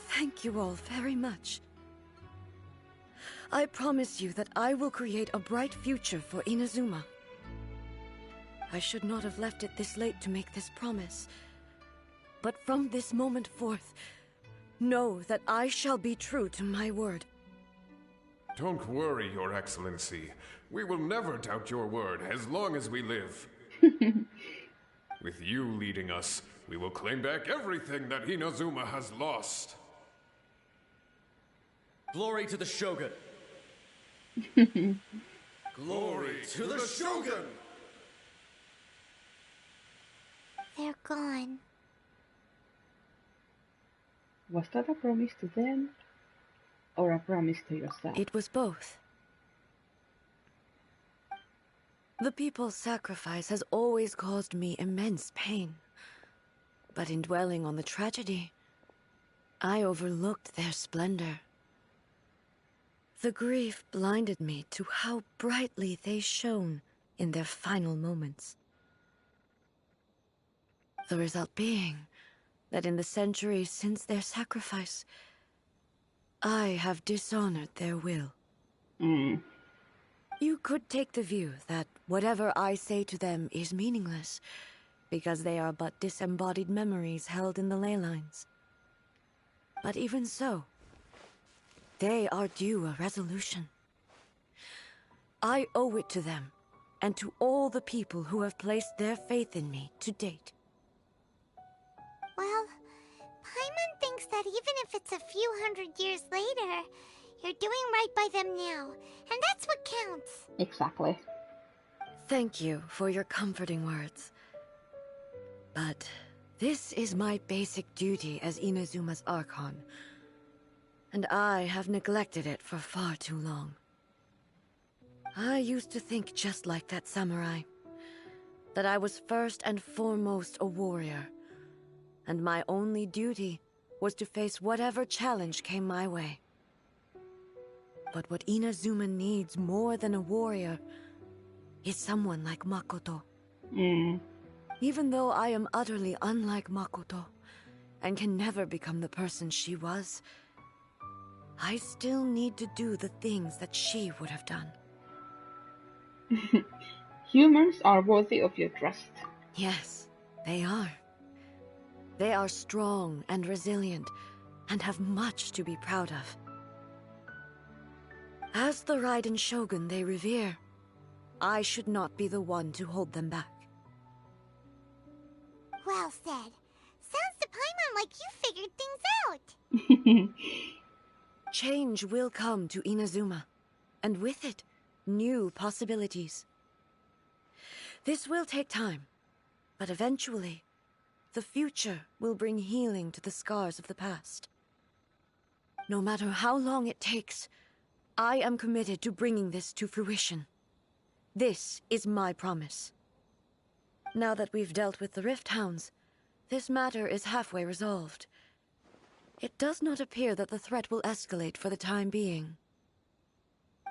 Thank you all very much. I promise you that I will create a bright future for Inazuma. I should not have left it this late to make this promise. But from this moment forth, know that I shall be true to my word. Don't worry, Your Excellency. We will never doubt your word as long as we live. With you leading us, we will claim back everything that Inazuma has lost. Glory to the Shogun! Glory to the Shogun! They're gone. Was that a promise to them? Or a promise to yourself? It was both. The people's sacrifice has always caused me immense pain. But in dwelling on the tragedy, I overlooked their splendor. The grief blinded me to how brightly they shone in their final moments. The result being that in the centuries since their sacrifice, I have dishonored their will. You could take the view that whatever I say to them is meaningless, because they are but disembodied memories held in the ley lines. But even so, they are due a resolution. I owe it to them, and to all the people who have placed their faith in me to date. Well, Paimon thinks that even if it's a few hundred years later, you're doing right by them now, and that's what counts. Exactly. Thank you for your comforting words. But this is my basic duty as Inazuma's Archon, and I have neglected it for far too long. I used to think just like that samurai, that I was first and foremost a warrior, and my only duty was to face whatever challenge came my way. But what Inazuma needs more than a warrior is someone like Makoto. Even though I am utterly unlike Makoto, and can never become the person she was, I still need to do the things that she would have done. Humans are worthy of your trust. Yes, they are. They are strong and resilient, and have much to be proud of. As the Raiden Shogun they revere, I should not be the one to hold them back. Well said. Sounds to Paimon like you figured things out. Change will come to Inazuma, and with it, new possibilities. This will take time, but eventually, the future will bring healing to the scars of the past. No matter how long it takes, I am committed to bringing this to fruition. This is my promise. Now that we've dealt with the Rift Hounds, this matter is halfway resolved. It does not appear that the threat will escalate for the time being.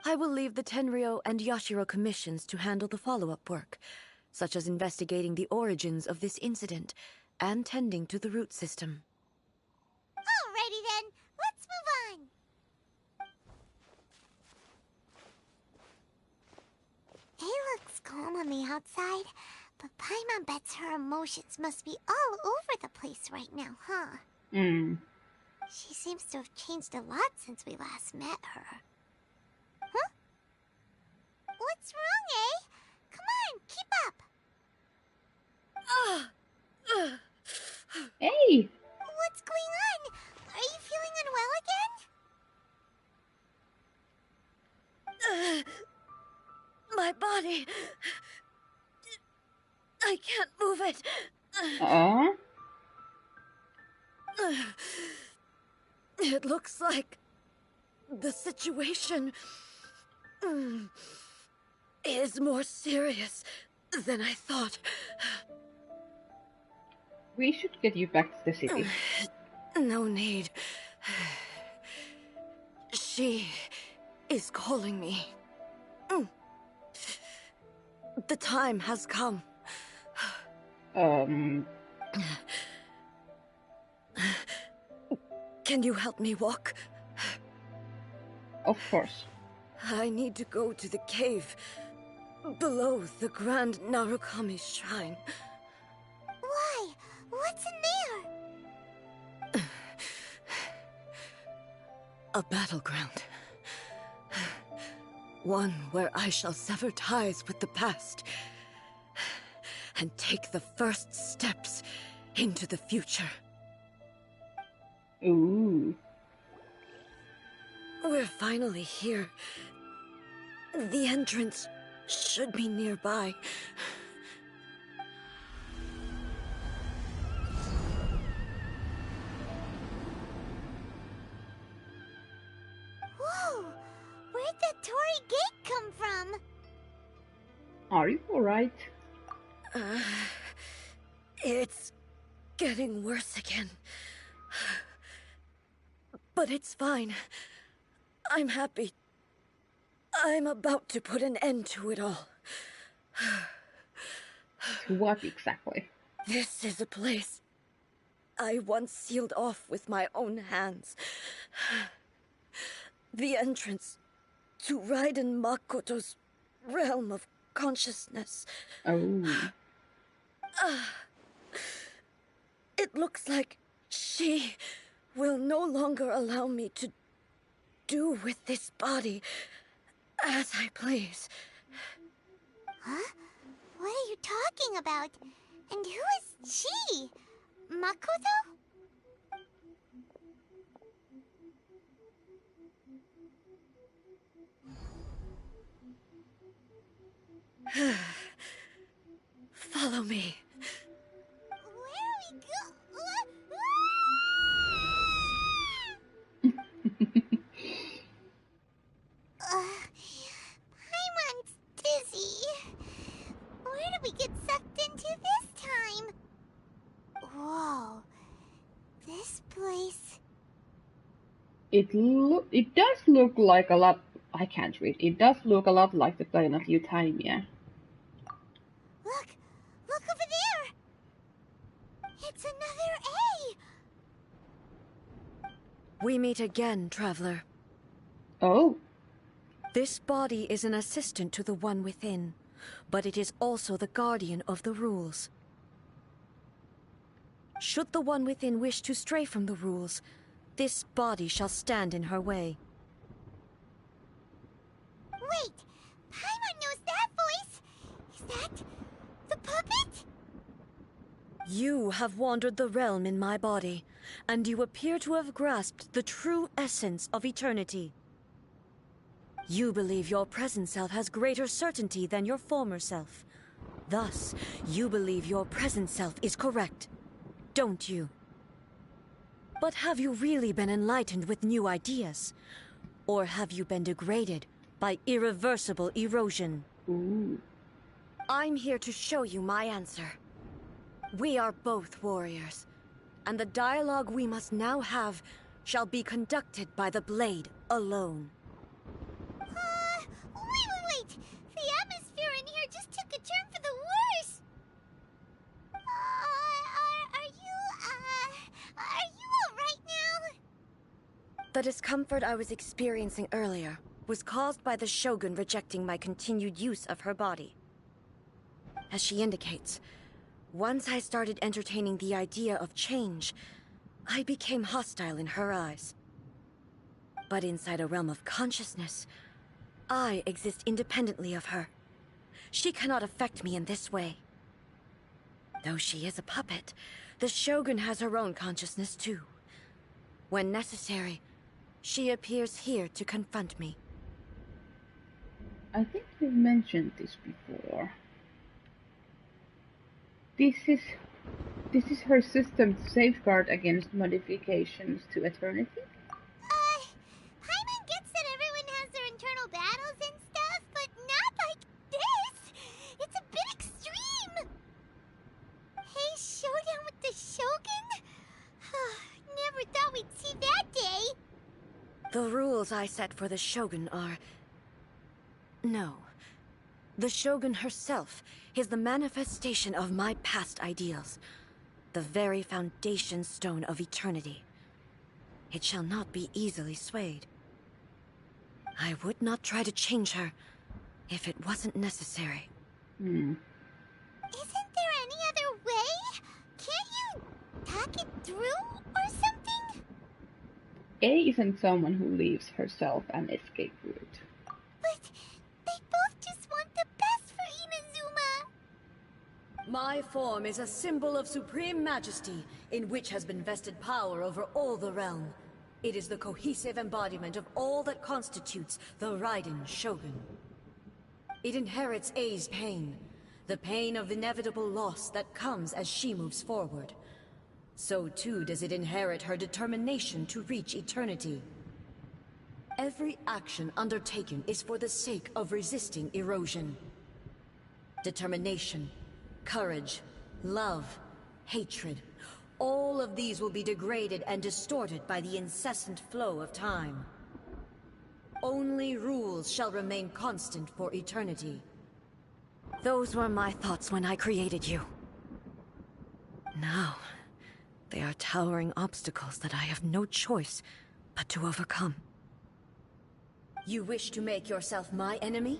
I will leave the Tenryo and Yashiro commissions to handle the follow-up work, such as investigating the origins of this incident and tending to the root system. Alrighty then, let's move on. It looks calm on the outside, but Paimon bets her emotions must be all over the place right now, huh? She seems to have changed a lot since we last met her. Huh? What's wrong, eh? Come on, keep up! Hey! What's going on? Are you feeling unwell again? My body... I can't move it. It looks like the situation is more serious than I thought. We should get you back to the city. No need. She is calling me. The time has come. Can you help me walk? Of course. I need to go to the cave below the Grand Narukami Shrine. Why? What's in there? A battleground. One where I shall sever ties with the past and take the first steps into the future. Ooh. We're finally here. The entrance should be nearby. Whoa! Where'd that Torii gate come from? Are you alright? It's getting worse again. But it's fine. I'm happy. I'm about to put an end to it all. What exactly? This is a place I once sealed off with my own hands. The entrance to Raiden Makoto's realm of consciousness. Oh. It looks like she will no longer allow me to do with this body as I please. Huh? What are you talking about? And who is she? Makoto? Follow me. Where are we go? Paimon's dizzy. Where did we get sucked into this time? Whoa. This place... It does look like a lot... I can't read. It does look a lot like the plane of Eutimia. Look! Look over there! It's another A! We meet again, traveler. Oh. This body is an assistant to the one within, but it is also the guardian of the rules. Should the one within wish to stray from the rules, this body shall stand in her way. Wait! Paimon knows that voice! Is that... the puppet? You have wandered the realm in my body, and you appear to have grasped the true essence of eternity. You believe your present self has greater certainty than your former self. Thus, you believe your present self is correct, don't you? But have you really been enlightened with new ideas? Or have you been degraded by irreversible erosion? Ooh. I'm here to show you my answer. We are both warriors, and the dialogue we must now have shall be conducted by the blade alone. Wait! The atmosphere in here just took a turn for the worse! Are you alright now? The discomfort I was experiencing earlier was caused by the Shogun rejecting my continued use of her body. As she indicates, once I started entertaining the idea of change, I became hostile in her eyes. But inside a realm of consciousness, I exist independently of her. She cannot affect me in this way. Though she is a puppet, the Shogun has her own consciousness too. When necessary, she appears here to confront me. I think you've mentioned this before. This is her system to safeguard against modifications to eternity? Paimon gets that everyone has their internal battles and stuff, but not like this! It's a bit extreme! Hey, showdown with the Shogun? Never thought we'd see that day! The rules I set for the Shogun are... No. The Shogun herself is the manifestation of my past ideals. The very foundation stone of eternity. It shall not be easily swayed. I would not try to change her if it wasn't necessary. Isn't there any other way? Can't you talk it through or something? A isn't someone who leaves herself an escape route. But they both just want the best for Inazuma. My form is a symbol of supreme majesty, in which has been vested power over all the realm. It is the cohesive embodiment of all that constitutes the Raiden Shogun. It inherits A's pain, the pain of inevitable loss that comes as she moves forward. So too does it inherit her determination to reach eternity. Every action undertaken is for the sake of resisting erosion. Determination, courage, love, hatred, all of these will be degraded and distorted by the incessant flow of time. Only rules shall remain constant for eternity. Those were my thoughts when I created you. Now, they are towering obstacles that I have no choice but to overcome. You wish to make yourself my enemy?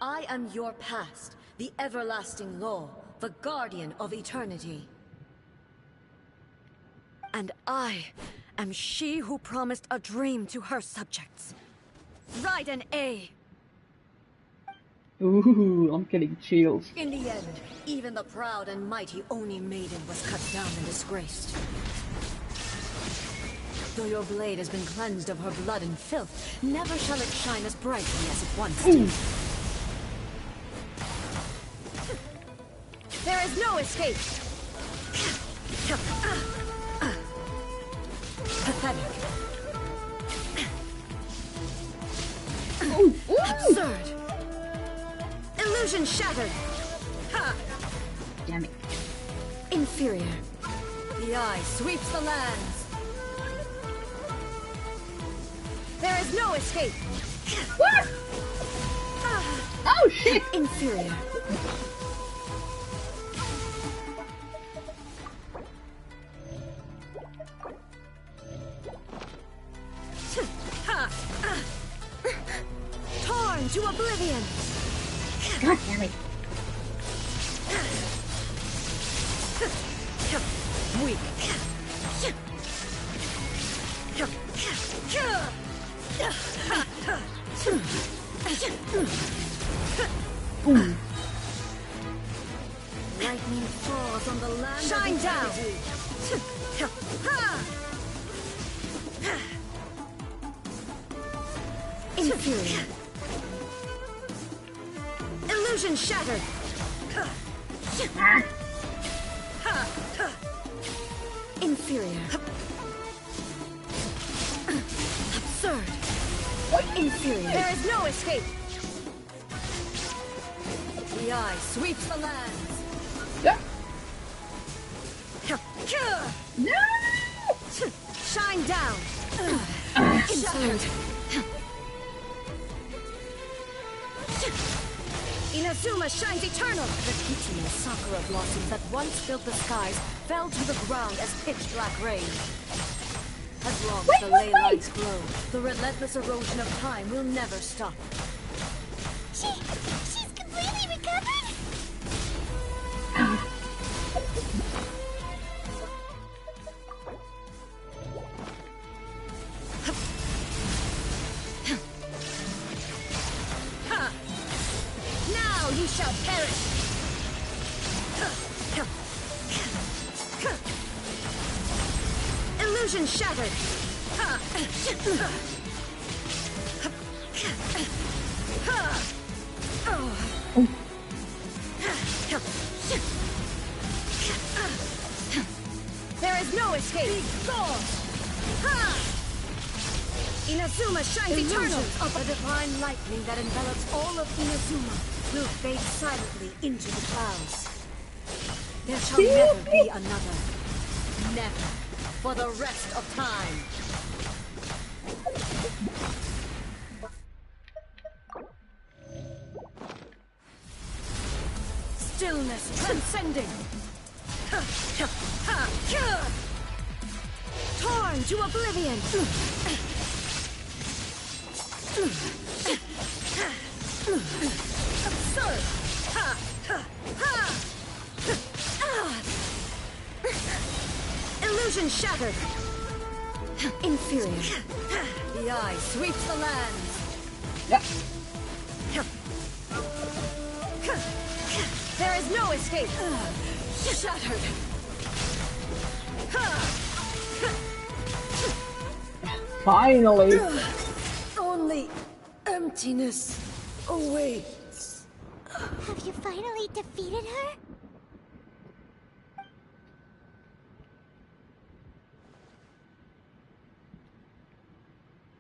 I am your past, the everlasting law, the guardian of eternity. And I am she who promised a dream to her subjects. Raiden A. Ooh, I'm getting chills. In the end, even the proud and mighty Oni Maiden was cut down and disgraced. Though your blade has been cleansed of her blood and filth, never shall it shine as brightly as it once did. There is no escape! Pathetic. Absurd! Illusion shattered! Ha! Damn it. Inferior. The eye sweeps the lands. There is no escape! What? Oh shit! Inferior. Torn to oblivion! God damn it. Weak. Lightning falls on the land. Shine down! Inferior. Illusion shattered! Inferior. Absurd! Inferior! There is no escape! The eye sweeps the lands! Yeah. No! Shine down! Insolent! Inazuma shines eternal! The Kichino sakura blossoms that once filled the skies fell to the ground as pitch-black rain. As long as the ley lines glow, the relentless erosion of time will never stop. She's completely recovered? Now you shall perish! Illusion shattered! There is no escape! Inazuma shines eternal! Of the divine lightning that envelops all of Inazuma will fade silently into the clouds. There shall never be another. Never. For the rest of time. Stillness transcending. Torn to oblivion. Absurd. Illusion shattered. Inferior. The eye sweeps the lands. Yeah. There is no escape. Shattered. Finally. Only emptiness awaits. Have you finally defeated her?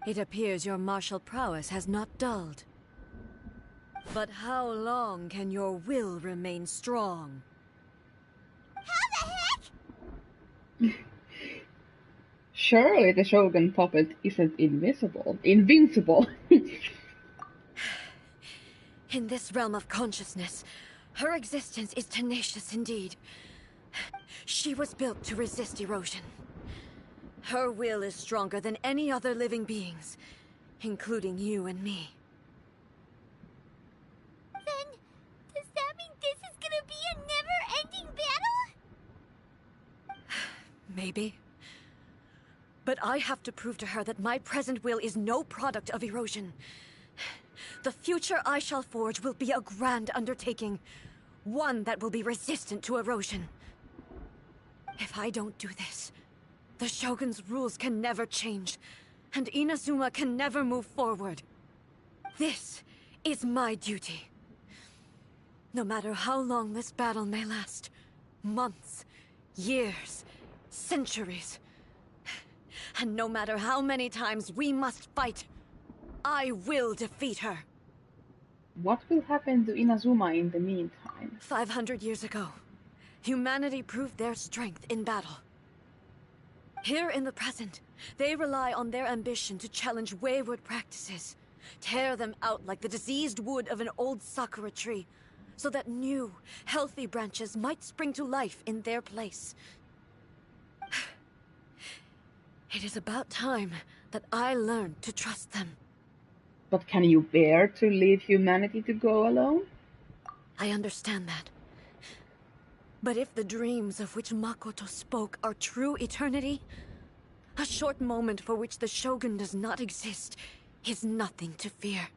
It appears your martial prowess has not dulled. But how long can your will remain strong? How the heck? Surely the Shogun puppet isn't invincible. Invincible. In this realm of consciousness, her existence is tenacious indeed. She was built to resist erosion. Her will is stronger than any other living beings, including you and me. Then, does that mean this is gonna be a never-ending battle? Maybe. But I have to prove to her that my present will is no product of erosion. The future I shall forge will be a grand undertaking, one that will be resistant to erosion. If I don't do this, the Shogun's rules can never change, and Inazuma can never move forward. This is my duty. No matter how long this battle may last, months, years, centuries, and no matter how many times we must fight, I will defeat her. What will happen to Inazuma in the meantime? 500 years ago, humanity proved their strength in battle. Here in the present, they rely on their ambition to challenge wayward practices, tear them out like the diseased wood of an old sakura tree, so that new, healthy branches might spring to life in their place. It is about time that I learned to trust them. But can you bear to leave humanity to go alone? I understand that. But if the dreams of which Makoto spoke are true eternity, a short moment for which the Shogun does not exist is nothing to fear.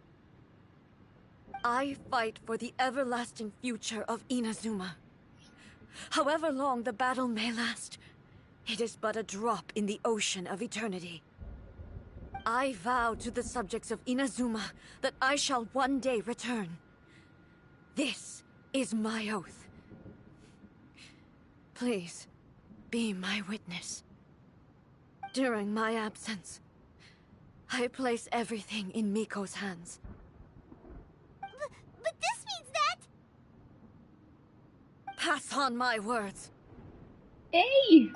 I fight for the everlasting future of Inazuma. However long the battle may last, it is but a drop in the ocean of eternity. I vow to the subjects of Inazuma that I shall one day return. This is my oath. Please, be my witness. During my absence, I place everything in Miko's hands. But this means that... Pass on my words. Hey!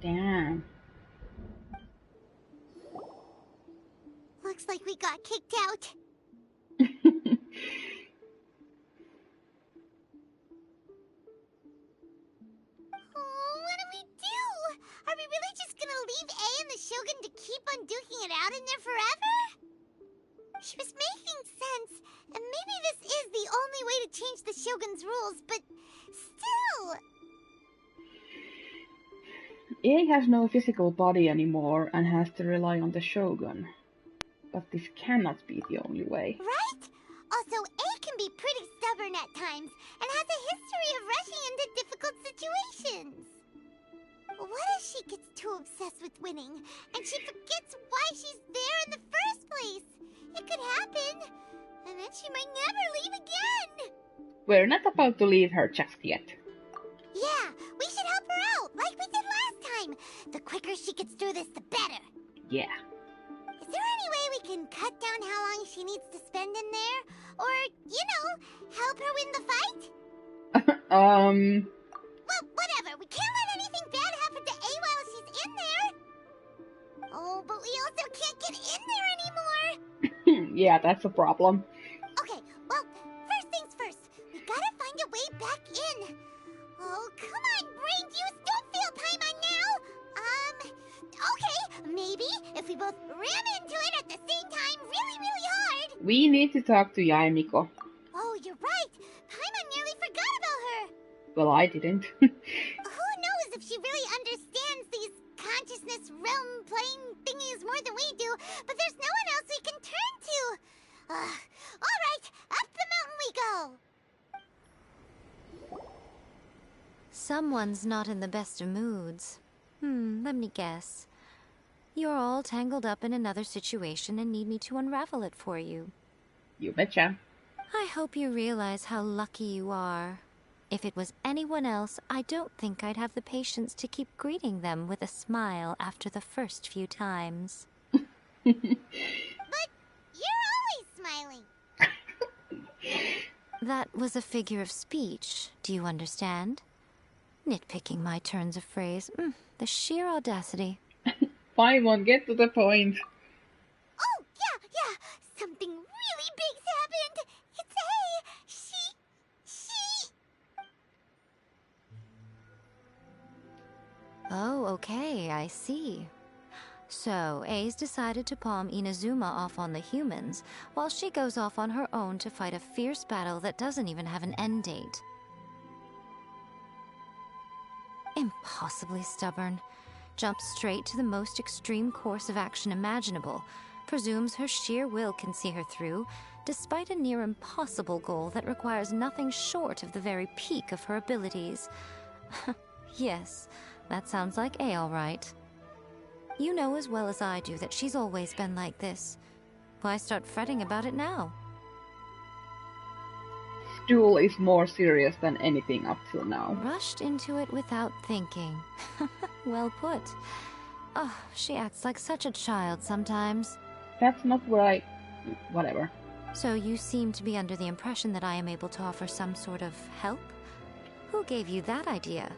Damn. Looks like we got kicked out. Oh, what do we do? Are we really just gonna leave A and the Shogun to keep on duking it out in there forever? She was making sense, and maybe this is the only way to change the Shogun's rules, but still... A has no physical body anymore and has to rely on the Shogun. But this cannot be the only way. Right? Also, A can be pretty stubborn at times, and has a history of rushing into difficult situations. What if she gets too obsessed with winning, and she forgets why she's there in the first place? It could happen, and then she might never leave again. We're not about to leave her just yet. Yeah, we should help her out, like we did last time. The quicker she gets through this, the better. Yeah. Is there any way we can cut down how long she needs to spend in there? Or, you know, help her win the fight? Well, whatever. We can't let anything bad happen to A while she's in there. Oh, but we also can't get in there anymore. Yeah, that's a problem. Okay, well, first things first. We gotta find a way back in. Oh, come on, brain juice. Don't fail Paimon now. Okay, maybe if we both ram into it at the same time really, really hard. We need to talk to Yaemiko. Oh, you're right. Paimon nearly forgot about her. Well, I didn't. Who knows if she really understands these consciousness realm plane thingies more than we do, but there's no one else we can turn to. All right, up the mountain we go. Someone's not in the best of moods. Let me guess. You're all tangled up in another situation and need me to unravel it for you. You betcha. I hope you realize how lucky you are. If it was anyone else, I don't think I'd have the patience to keep greeting them with a smile after the first few times. But you're always smiling. That was a figure of speech, do you understand? Nitpicking my turns of phrase. The sheer audacity. Paimon, get to the point. Oh, yeah. Something really big's happened. It's A. She... Oh, okay, I see. So, A's decided to palm Inazuma off on the humans, while she goes off on her own to fight a fierce battle that doesn't even have an end date. Impossibly stubborn. Jumps straight to the most extreme course of action imaginable, presumes her sheer will can see her through, despite a near impossible goal that requires nothing short of the very peak of her abilities. Yes, that sounds like A all right. You know as well as I do that she's always been like this. Why start fretting about it now? Duel is more serious than anything up till now. Rushed into it without thinking. Well put. Oh, she acts like such a child sometimes. That's not what I... whatever. So you seem to be under the impression that I am able to offer some sort of help? Who gave you that idea?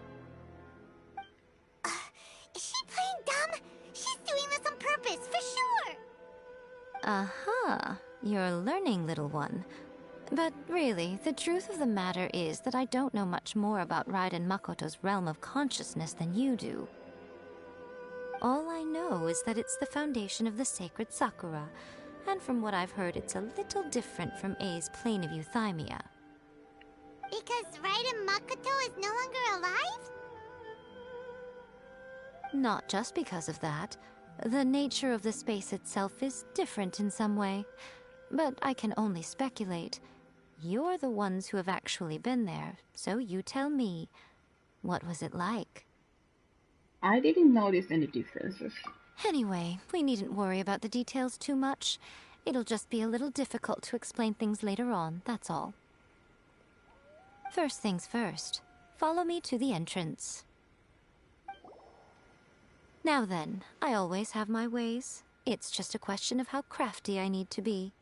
Is she playing dumb? She's doing this on purpose, for sure. Aha, you're learning, little one. But really, the truth of the matter is that I don't know much more about Raiden Makoto's realm of consciousness than you do. All I know is that it's the foundation of the sacred Sakura, and from what I've heard, it's a little different from A's plane of euthymia. Because Raiden Makoto is no longer alive? Not just because of that. The nature of the space itself is different in some way, but I can only speculate. You're the ones who have actually been there, so you tell me. What was it like? I didn't notice any differences. Anyway, we needn't worry about the details too much. It'll just be a little difficult to explain things later on, that's all. First things first. Follow me to the entrance. Now then, I always have my ways. It's just a question of how crafty I need to be.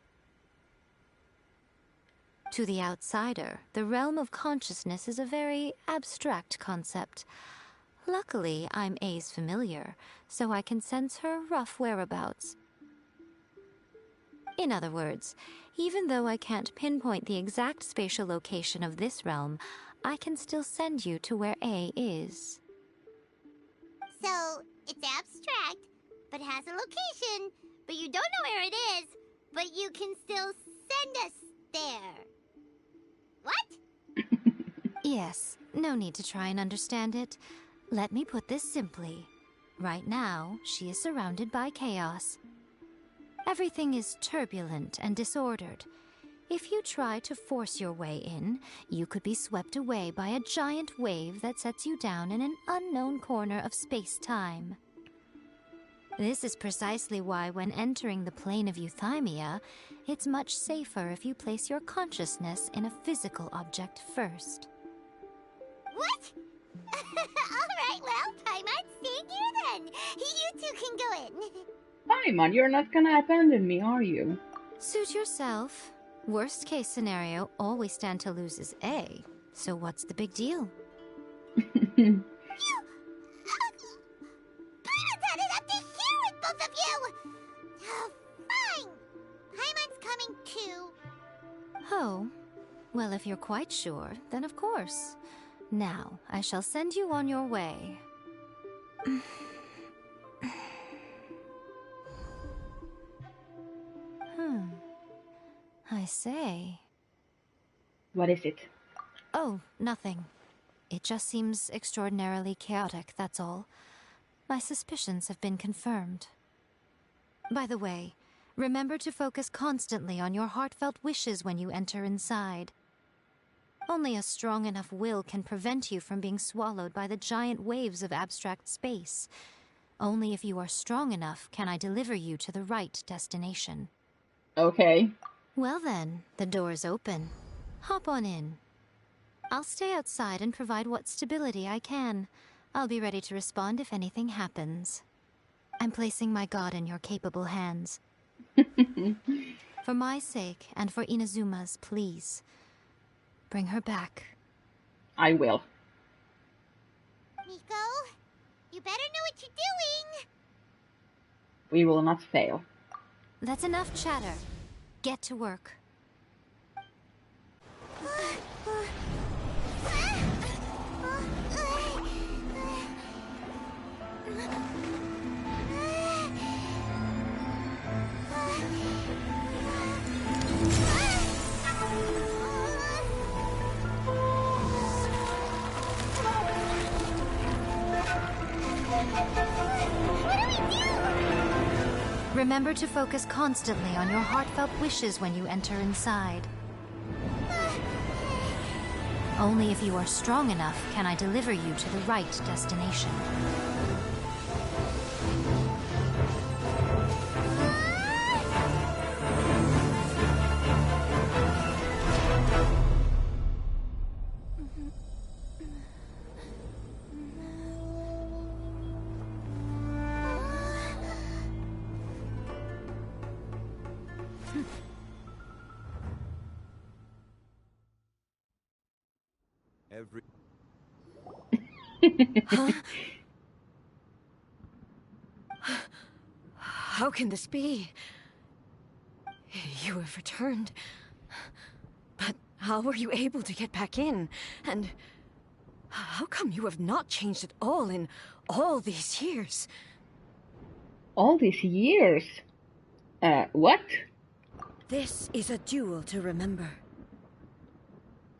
To the outsider, the realm of consciousness is a very abstract concept. Luckily, I'm A's familiar, so I can sense her rough whereabouts. In other words, even though I can't pinpoint the exact spatial location of this realm, I can still send you to where A is. So, it's abstract, but has a location, but you don't know where it is, but you can still send us there. What? Yes, no need to try and understand it. Let me put this simply. Right now, she is surrounded by chaos. Everything is turbulent and disordered. If you try to force your way in, you could be swept away by a giant wave that sets you down in an unknown corner of space-time. This is precisely why when entering the plane of euthymia, it's much safer if you place your consciousness in a physical object first. What? Alright, well, Paimon, stay here then. You two can go in. Paimon, you're not gonna abandon me, are you? Suit yourself. Worst case scenario, all we stand to lose is A. So what's the big deal? Paimon's had it up to here with both of you! Oh, fine. Paimon's coming too. Oh, well, if you're quite sure, then of course. Now, I shall send you on your way. I say. What is it? Oh, nothing. It just seems extraordinarily chaotic, that's all. My suspicions have been confirmed. By the way, remember to focus constantly on your heartfelt wishes when you enter inside. Only a strong enough will can prevent you from being swallowed by the giant waves of abstract space. Only if you are strong enough can I deliver you to the right destination. Okay. Well then, the door is open. Hop on in. I'll stay outside and provide what stability I can. I'll be ready to respond if anything happens. I'm placing my god in your capable hands. For my sake, and for Inazuma's, please. Bring her back. I will. Miko, you better know what you're doing. We will not fail. That's enough chatter. Get to work. Remember to focus constantly on your heartfelt wishes when you enter inside. Only if you are strong enough can I deliver you to the right destination. Huh? How can this be? You have returned. But how were you able to get back in? And how come you have not changed at all in all these years? All these years? What? This is a duel to remember.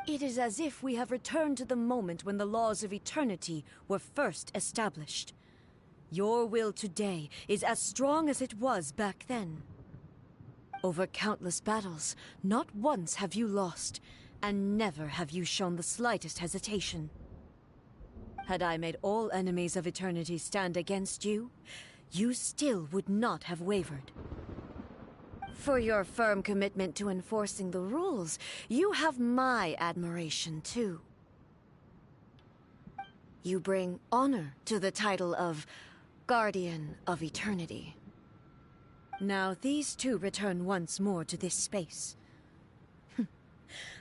It is as if we have returned to the moment when the laws of eternity were first established. Your will today is as strong as it was back then. Over countless battles, not once have you lost, and never have you shown the slightest hesitation. Had I made all enemies of eternity stand against you, you still would not have wavered. For your firm commitment to enforcing the rules, you have my admiration too. You bring honor to the title of Guardian of Eternity. Now these two return once more to this space.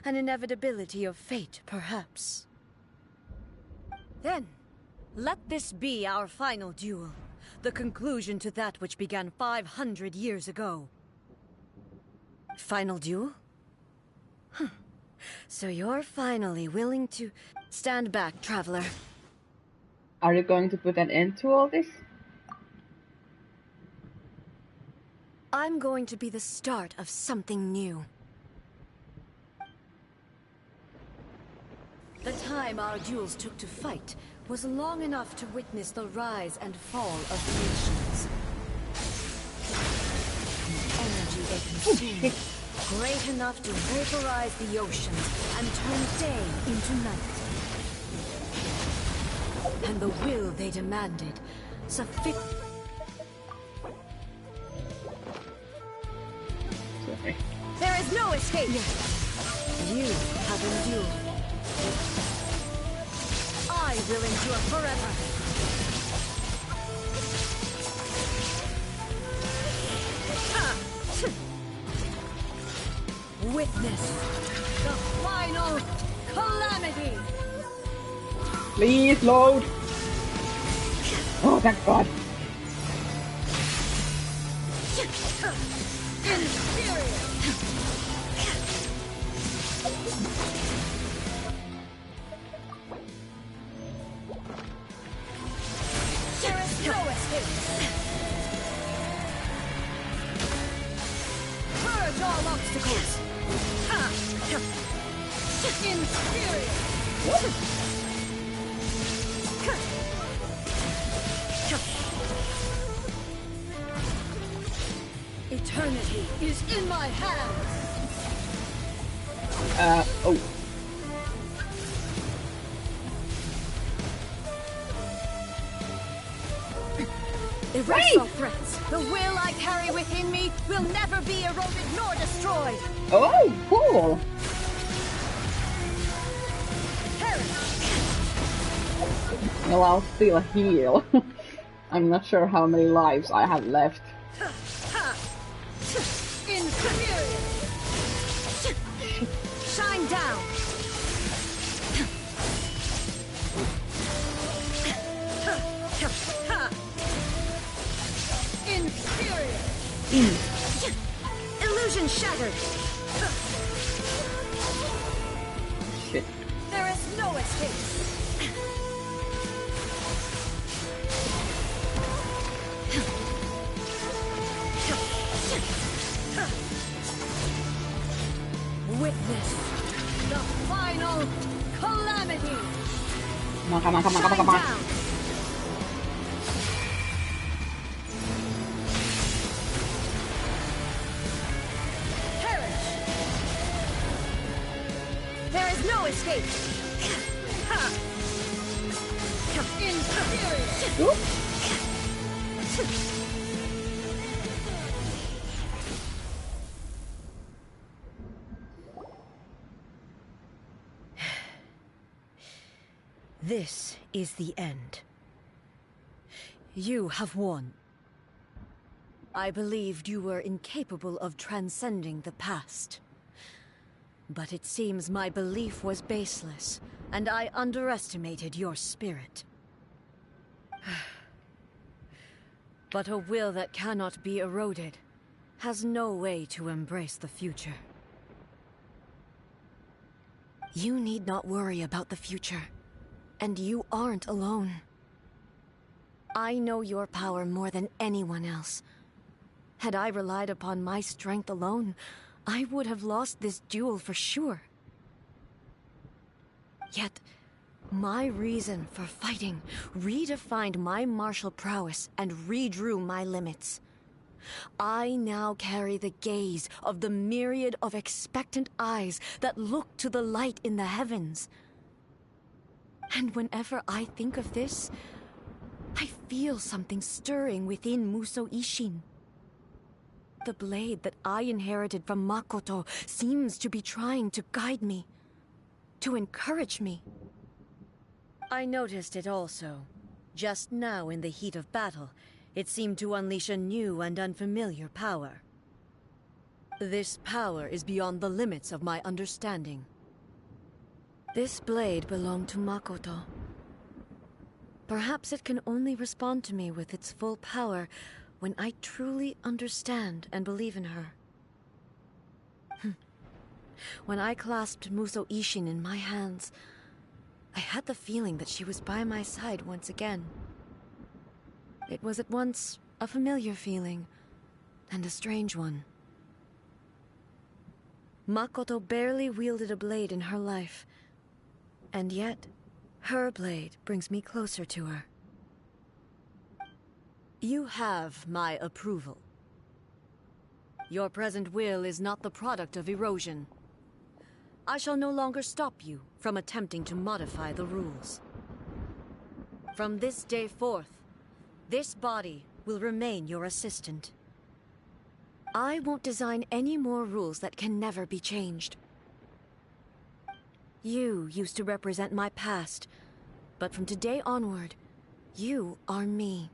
An inevitability of fate, perhaps. Then, let this be our final duel. The conclusion to that which began 500 years ago. Final duel? So you're finally willing to... Stand back, traveler. Are you going to put an end to all this? I'm going to be the start of something new. The time our duels took to fight was long enough to witness the rise and fall of nations. The energy they consumed, great enough to vaporize the oceans and turn day into night. And the will they demanded, sufficient. There is no escape! You have endured. I will endure forever. Witness the final calamity! Please load! Oh, thank God! Eternity is in my hands! Oh. Erase all threats. The will I carry within me will never be eroded nor destroyed. Oh, cool. Well, I'll still heal. I'm not sure how many lives I have left. Shine down. Illusion shattered. Shit. There is no escape. Witness the final calamity. Come on. There is no escape. This is the end. You have won. I believed you were incapable of transcending the past. But it seems my belief was baseless, and I underestimated your spirit. But a will that cannot be eroded has no way to embrace the future. You need not worry about the future, and you aren't alone. I know your power more than anyone else. Had I relied upon my strength alone, I would have lost this duel for sure. Yet, my reason for fighting redefined my martial prowess and redrew my limits. I now carry the gaze of the myriad of expectant eyes that look to the light in the heavens. And whenever I think of this, I feel something stirring within Musou Ishin. The blade that I inherited from Makoto seems to be trying to guide me, to encourage me. I noticed it also. Just now, in the heat of battle, it seemed to unleash a new and unfamiliar power. This power is beyond the limits of my understanding. This blade belonged to Makoto. Perhaps it can only respond to me with its full power when I truly understand and believe in her. When I clasped Muso Ishin in my hands, I had the feeling that she was by my side once again. It was at once a familiar feeling and a strange one. Makoto barely wielded a blade in her life, and yet her blade brings me closer to her. You have my approval. Your present will is not the product of erosion. I shall no longer stop you from attempting to modify the rules. From this day forth, this body will remain your assistant. I won't design any more rules that can never be changed. You used to represent my past, but from today onward, you are me.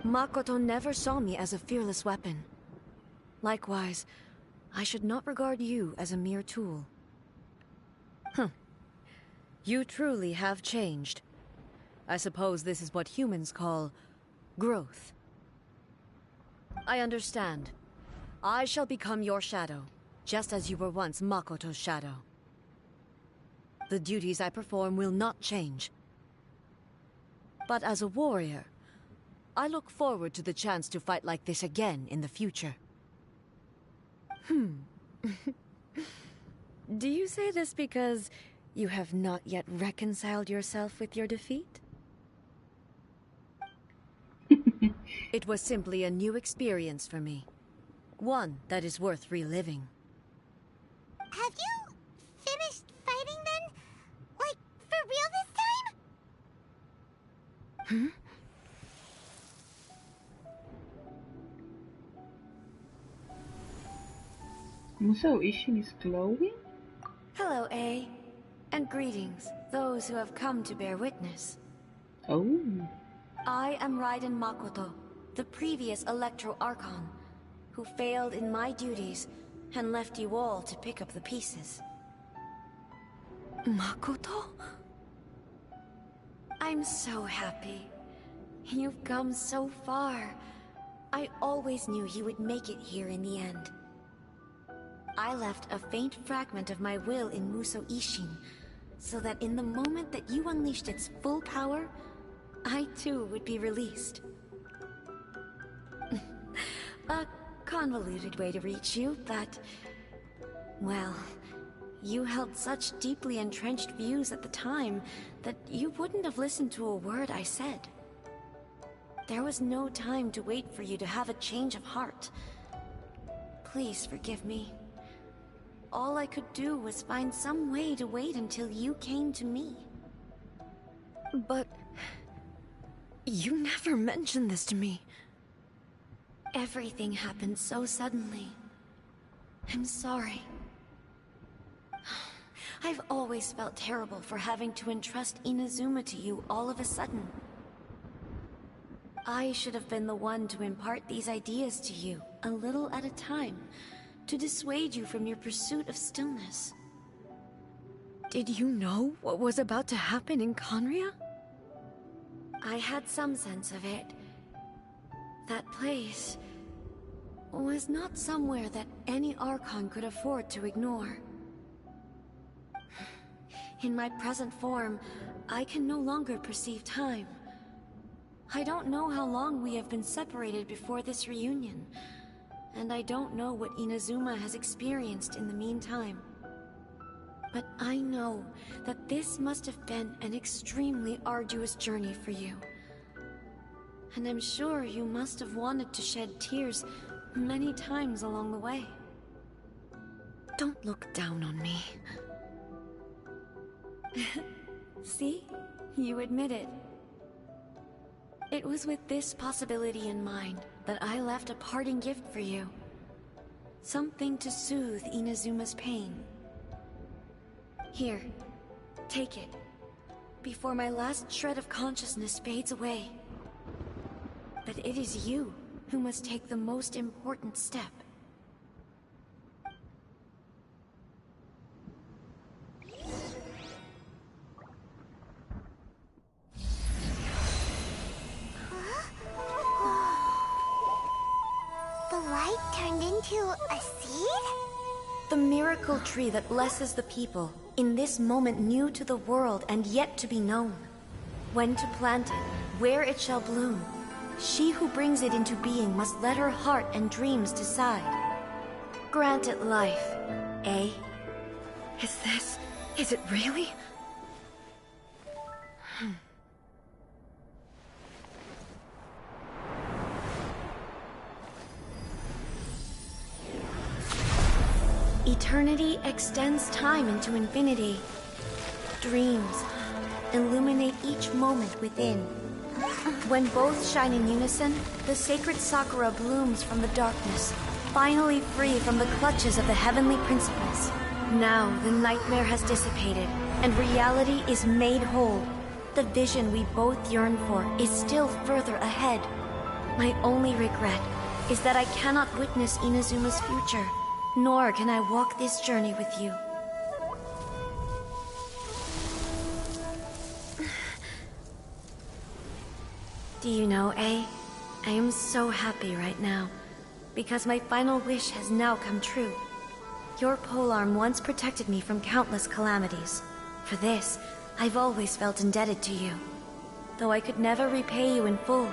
Makoto never saw me as a fearless weapon. Likewise, I should not regard you as a mere tool. You truly have changed. I suppose this is what humans call growth. I understand. I shall become your shadow, just as you were once Makoto's shadow. The duties I perform will not change. But as a warrior, I look forward to the chance to fight like this again in the future. Do you say this because you have not yet reconciled yourself with your defeat? It was simply a new experience for me. One that is worth reliving. Have you finished fighting then? Like, for real this time? Muso Ishin is glowing? Hello, A. And greetings, those who have come to bear witness. Oh. I am Raiden Makoto, the previous Electro Archon, who failed in my duties and left you all to pick up the pieces. Makoto? I'm so happy. You've come so far. I always knew you would make it here in the end. I left a faint fragment of my will in Muso Ishin, so that in the moment that you unleashed its full power, I too would be released. A convoluted way to reach you, but... well, you held such deeply entrenched views at the time that you wouldn't have listened to a word I said. There was no time to wait for you to have a change of heart. Please forgive me. All I could do was find some way to wait until you came to me. But... you never mentioned this to me. Everything happened so suddenly. I'm sorry. I've always felt terrible for having to entrust Inazuma to you all of a sudden. I should have been the one to impart these ideas to you, a little at a time, to dissuade you from your pursuit of stillness. Did you know what was about to happen in Conria? I had some sense of it. That place was not somewhere that any Archon could afford to ignore. In my present form, I can no longer perceive time. I don't know how long we have been separated before this reunion, and I don't know what Inazuma has experienced in the meantime. But I know that this must have been an extremely arduous journey for you. And I'm sure you must have wanted to shed tears many times along the way. Don't look down on me. See? You admit it. It was with this possibility in mind that I left a parting gift for you. Something to soothe Inazuma's pain. Here, take it. before my last shred of consciousness fades away. But it is you who must take the most important step. The light turned into a seed? The miracle tree that blesses the people, in this moment new to the world and yet to be known. When to plant it, where it shall bloom. She who brings it into being must let her heart and dreams decide. Grant it life, eh? Is it really? Eternity extends time into infinity. Dreams illuminate each moment within. When both shine in unison, the sacred Sakura blooms from the darkness, finally free from the clutches of the heavenly principles. Now the nightmare has dissipated, and reality is made whole. The vision we both yearn for is still further ahead. My only regret is that I cannot witness Inazuma's future, nor can I walk this journey with you. Do you know, I am so happy right now, because my final wish has now come true. Your polearm once protected me from countless calamities. For this, I've always felt indebted to you. Though I could never repay you in full,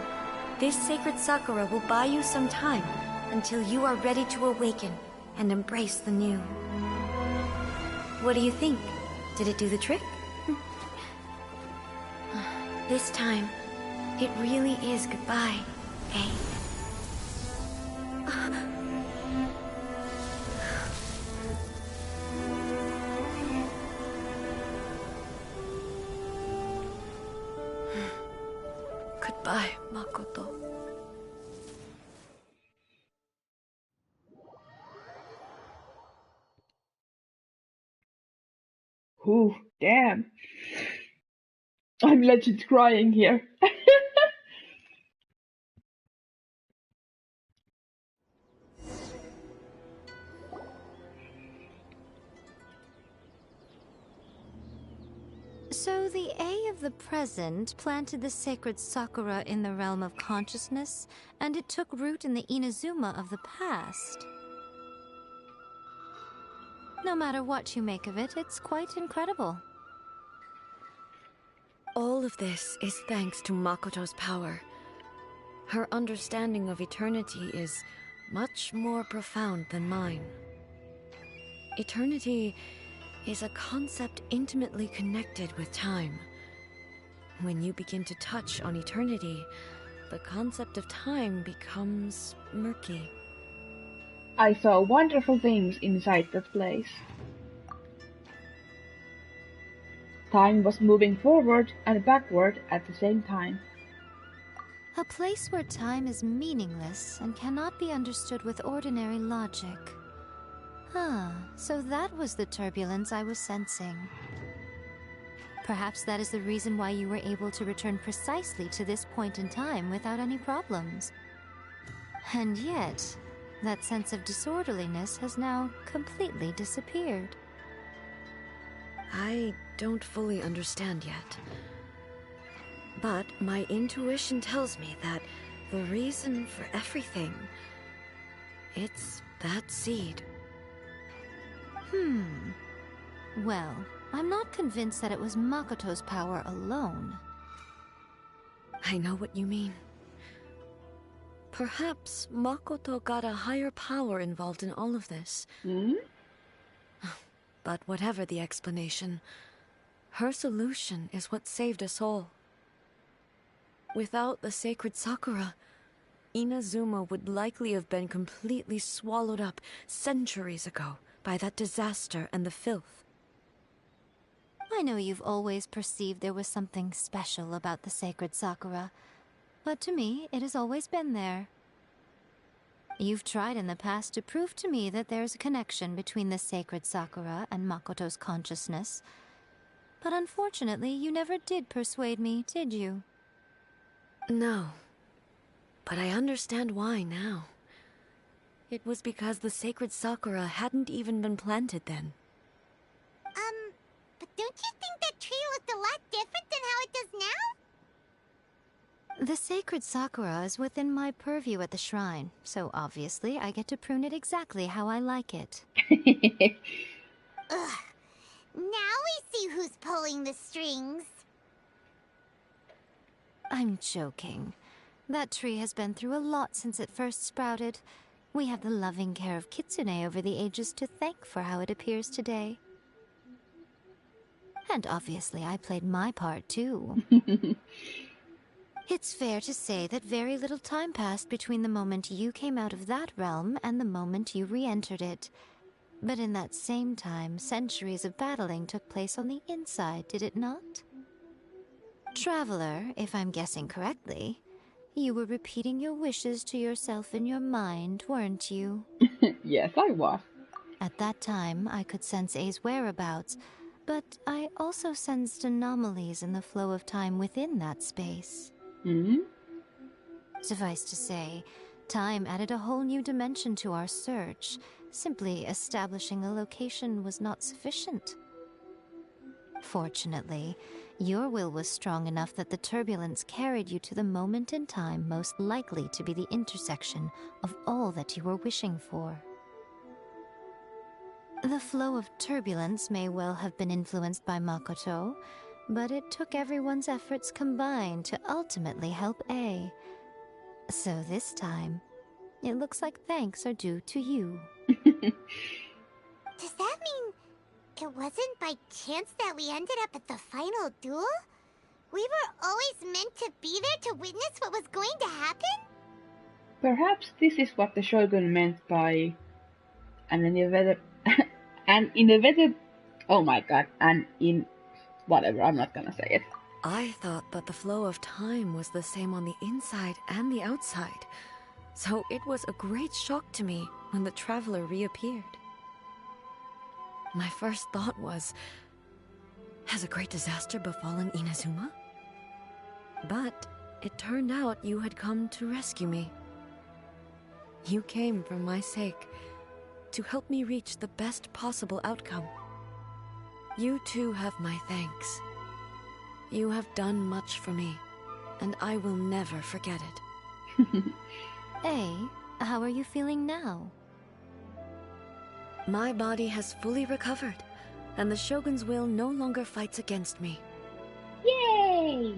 this sacred Sakura will buy you some time until you are ready to awaken and embrace the new. What do you think? Did it do the trick? This time, it really is goodbye, eh? Goodbye, Makoto. Ooh, damn. I'm legit crying here. So the A of the present planted the sacred Sakura in the realm of consciousness, and it took root in the Inazuma of the past. No matter what you make of it, it's quite incredible. All of this is thanks to Makoto's power. Her understanding of eternity is much more profound than mine. Eternity is a concept intimately connected with time. When you begin to touch on eternity, the concept of time becomes murky. I saw wonderful things inside that place. Time was moving forward and backward at the same time. A place where time is meaningless and cannot be understood with ordinary logic. So that was the turbulence I was sensing. Perhaps that is the reason why you were able to return precisely to this point in time without any problems. And yet, that sense of disorderliness has now completely disappeared. I don't fully understand yet. But my intuition tells me that the reason for everything, it's that seed. Well, I'm not convinced that it was Makoto's power alone. I know what you mean. Perhaps Makoto got a higher power involved in all of this. But whatever the explanation, her solution is what saved us all. Without the sacred Sakura, Inazuma would likely have been completely swallowed up centuries ago by that disaster and the filth. I know you've always perceived there was something special about the sacred Sakura, but to me, it has always been there. You've tried in the past to prove to me that there's a connection between the sacred Sakura and Makoto's consciousness, But unfortunately, you never did persuade me, did you? No. But I understand why now. It was because the sacred sakura hadn't even been planted then. But don't you think that tree looked a lot different than how it does now? The sacred sakura is within my purview at the shrine, so obviously I get to prune it exactly how I like it. Ugh. Now we see who's pulling the strings. I'm joking. That tree has been through a lot since it first sprouted. We have the loving care of Kitsune over the ages to thank for how it appears today. And obviously I played my part too. It's fair to say that very little time passed between the moment you came out of that realm and the moment you re-entered it. But in that same time, centuries of battling took place on the inside, did it not? Traveler, if I'm guessing correctly, you were repeating your wishes to yourself in your mind, weren't you? Yes, I was. At that time, I could sense A's whereabouts, but I also sensed anomalies in the flow of time within that space. Hmm? Suffice to say, time added a whole new dimension to our search. Simply establishing a location was not sufficient. Fortunately, your will was strong enough that the turbulence carried you to the moment in time most likely to be the intersection of all that you were wishing for. The flow of turbulence may well have been influenced by Makoto, but it took everyone's efforts combined to ultimately help A. So this time, it looks like thanks are due to you. Does that mean it wasn't by chance that we ended up at the final duel? We were always meant to be there to witness what was going to happen? Perhaps this is what the Shogun meant by an inevitable... an inevitable... Oh my god, whatever, I'm not gonna say it. I thought that the flow of time was the same on the inside and the outside. So it was a great shock to me when the traveler reappeared. My first thought was, has a great disaster befallen Inazuma? But it turned out you had come to rescue me. You came for my sake, to help me reach the best possible outcome. You too have my thanks. You have done much for me, and I will never forget it. A, how are you feeling now? My body has fully recovered, and the Shogun's will no longer fights against me. Yay!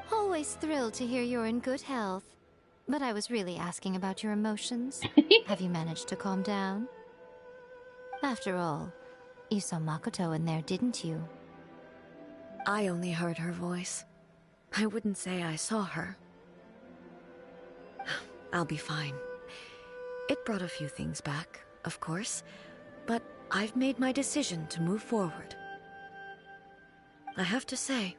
Always thrilled to hear you're in good health. But I was really asking about your emotions. Have you managed to calm down? After all, you saw Makoto in there, didn't you? I only heard her voice. I wouldn't say I saw her. I'll be fine. It brought a few things back, of course, but I've made my decision to move forward. I have to say,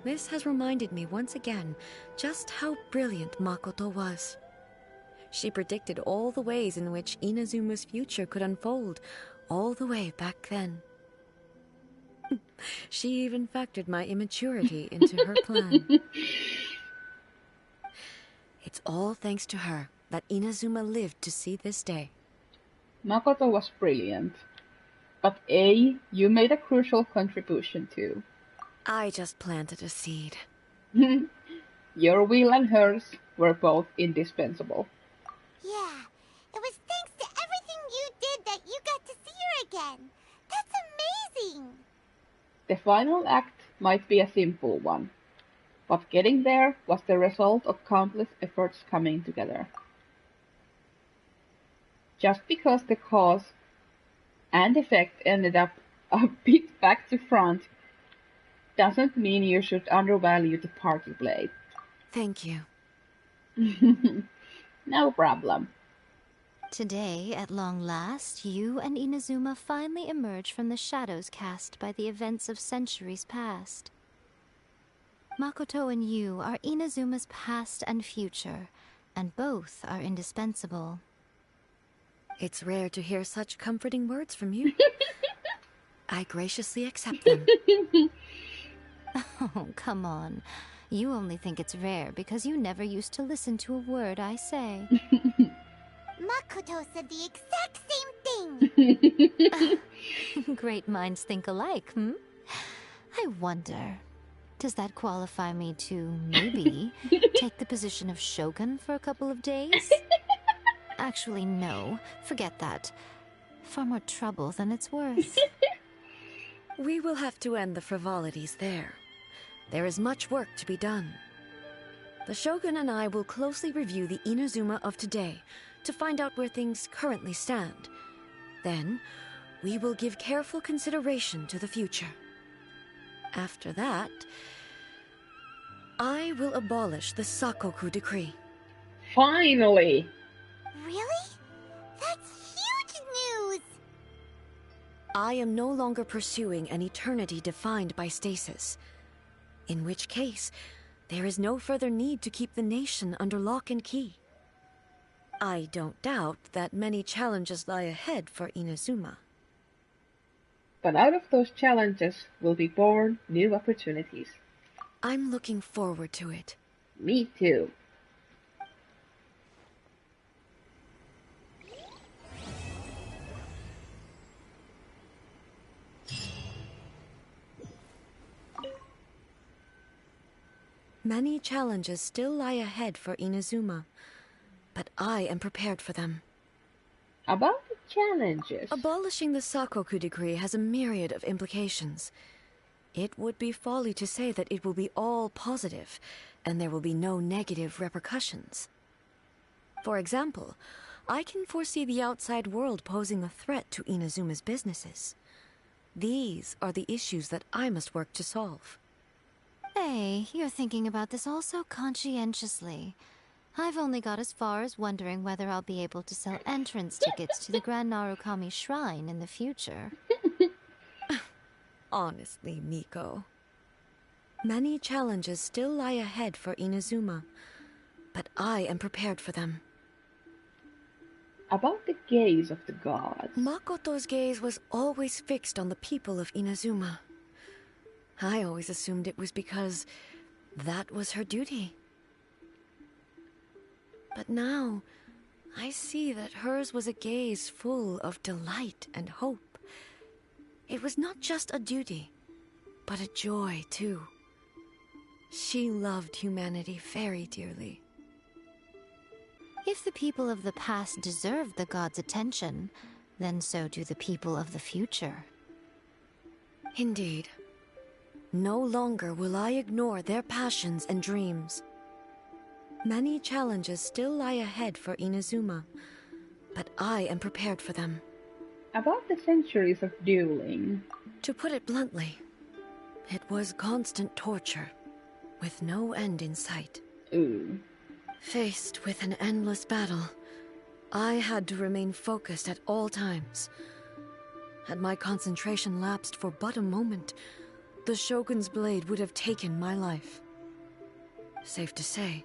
this has reminded me once again just how brilliant Makoto was. She predicted all the ways in which Inazuma's future could unfold, all the way back then. She even factored my immaturity into her plan. It's all thanks to her that Inazuma lived to see this day. Makoto was brilliant. But A, you made a crucial contribution too. I just planted a seed. Your will and hers were both indispensable. Yeah, it was thanks to everything you did that you got to see her again. That's amazing! The final act might be a simple one, but getting there was the result of countless efforts coming together. Just because the cause and effect ended up a bit back to front doesn't mean you should undervalue the part you played. Thank you. No problem. Today, at long last, you and Inazuma finally emerge from the shadows cast by the events of centuries past. Makoto and you are Inazuma's past and future, and both are indispensable. It's rare to hear such comforting words from you. I graciously accept them. Oh, come on. You only think it's rare because you never used to listen to a word I say. Makoto said the exact same thing! Great minds think alike, hmm? I wonder, does that qualify me to, maybe, take the position of Shogun for a couple of days? Actually, no. Forget that. Far more trouble than it's worth. We will have to end the frivolities there. There is much work to be done. The Shogun and I will closely review the Inazuma of today to find out where things currently stand. Then, we will give careful consideration to the future. After that, I will abolish the Sakoku decree. Finally! Really? That's huge news! I am no longer pursuing an eternity defined by stasis. In which case, there is no further need to keep the nation under lock and key. I don't doubt that many challenges lie ahead for Inazuma. But out of those challenges will be born new opportunities. I'm looking forward to it. Me too. Many challenges still lie ahead for Inazuma, but I am prepared for them. About the challenges. Abolishing the Sakoku decree has a myriad of implications. It would be folly to say that it will be all positive, and there will be no negative repercussions. For example, I can foresee the outside world posing a threat to Inazuma's businesses. These are the issues that I must work to solve. Hey, you're thinking about this all so conscientiously. I've only got as far as wondering whether I'll be able to sell entrance tickets to the Grand Narukami Shrine in the future. Honestly, Miko. Many challenges still lie ahead for Inazuma, but I am prepared for them. About the gaze of the gods. Makoto's gaze was always fixed on the people of Inazuma. I always assumed it was because that was her duty. But now, I see that hers was a gaze full of delight and hope. It was not just a duty, but a joy, too. She loved humanity very dearly. If the people of the past deserve the gods' attention, then so do the people of the future. Indeed. No longer will I ignore their passions and dreams. Many challenges still lie ahead for Inazuma, but I am prepared for them. About the centuries of dueling. To put it bluntly, it was constant torture, with no end in sight. Ooh. Faced with an endless battle, I had to remain focused at all times. Had my concentration lapsed for but a moment, the Shogun's blade would have taken my life. Safe to say,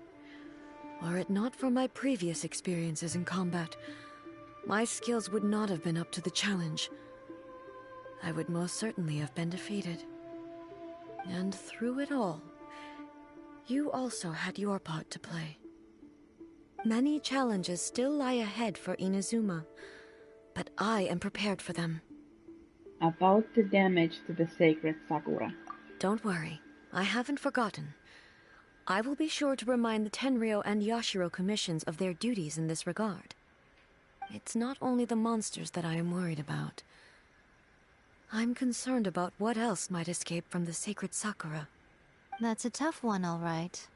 were it not for my previous experiences in combat, my skills would not have been up to the challenge. I would most certainly have been defeated. And through it all, you also had your part to play. Many challenges still lie ahead for Inazuma, but I am prepared for them. About the damage to the sacred Sakura. Don't worry, I haven't forgotten. I will be sure to remind the Tenryo and Yashiro commissions of their duties in this regard. It's not only the monsters that I am worried about. I'm concerned about what else might escape from the sacred Sakura. That's a tough one, all right.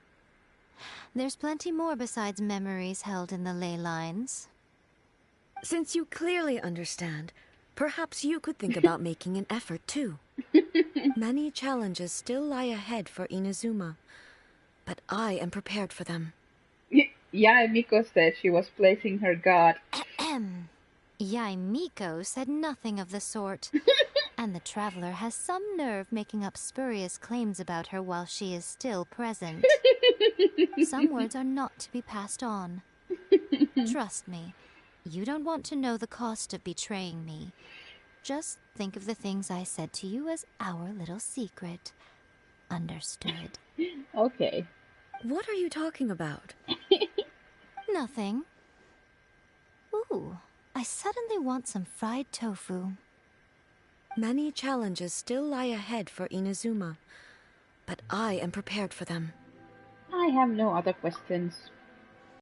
There's plenty more besides memories held in the ley lines. Since you clearly understand, perhaps you could think about making an effort, too. Many challenges still lie ahead for Inazuma, but I am prepared for them. Yeah, Miko said she was placing her god. Yai Miko said nothing of the sort. And the traveler has some nerve making up spurious claims about her while she is still present. Some words are not to be passed on. Trust me, you don't want to know the cost of betraying me. Just think of the things I said to you as our little secret. Understood. Okay. What are you talking about? Nothing. Ooh, I suddenly want some fried tofu. Many challenges still lie ahead for Inazuma, but I am prepared for them. I have no other questions.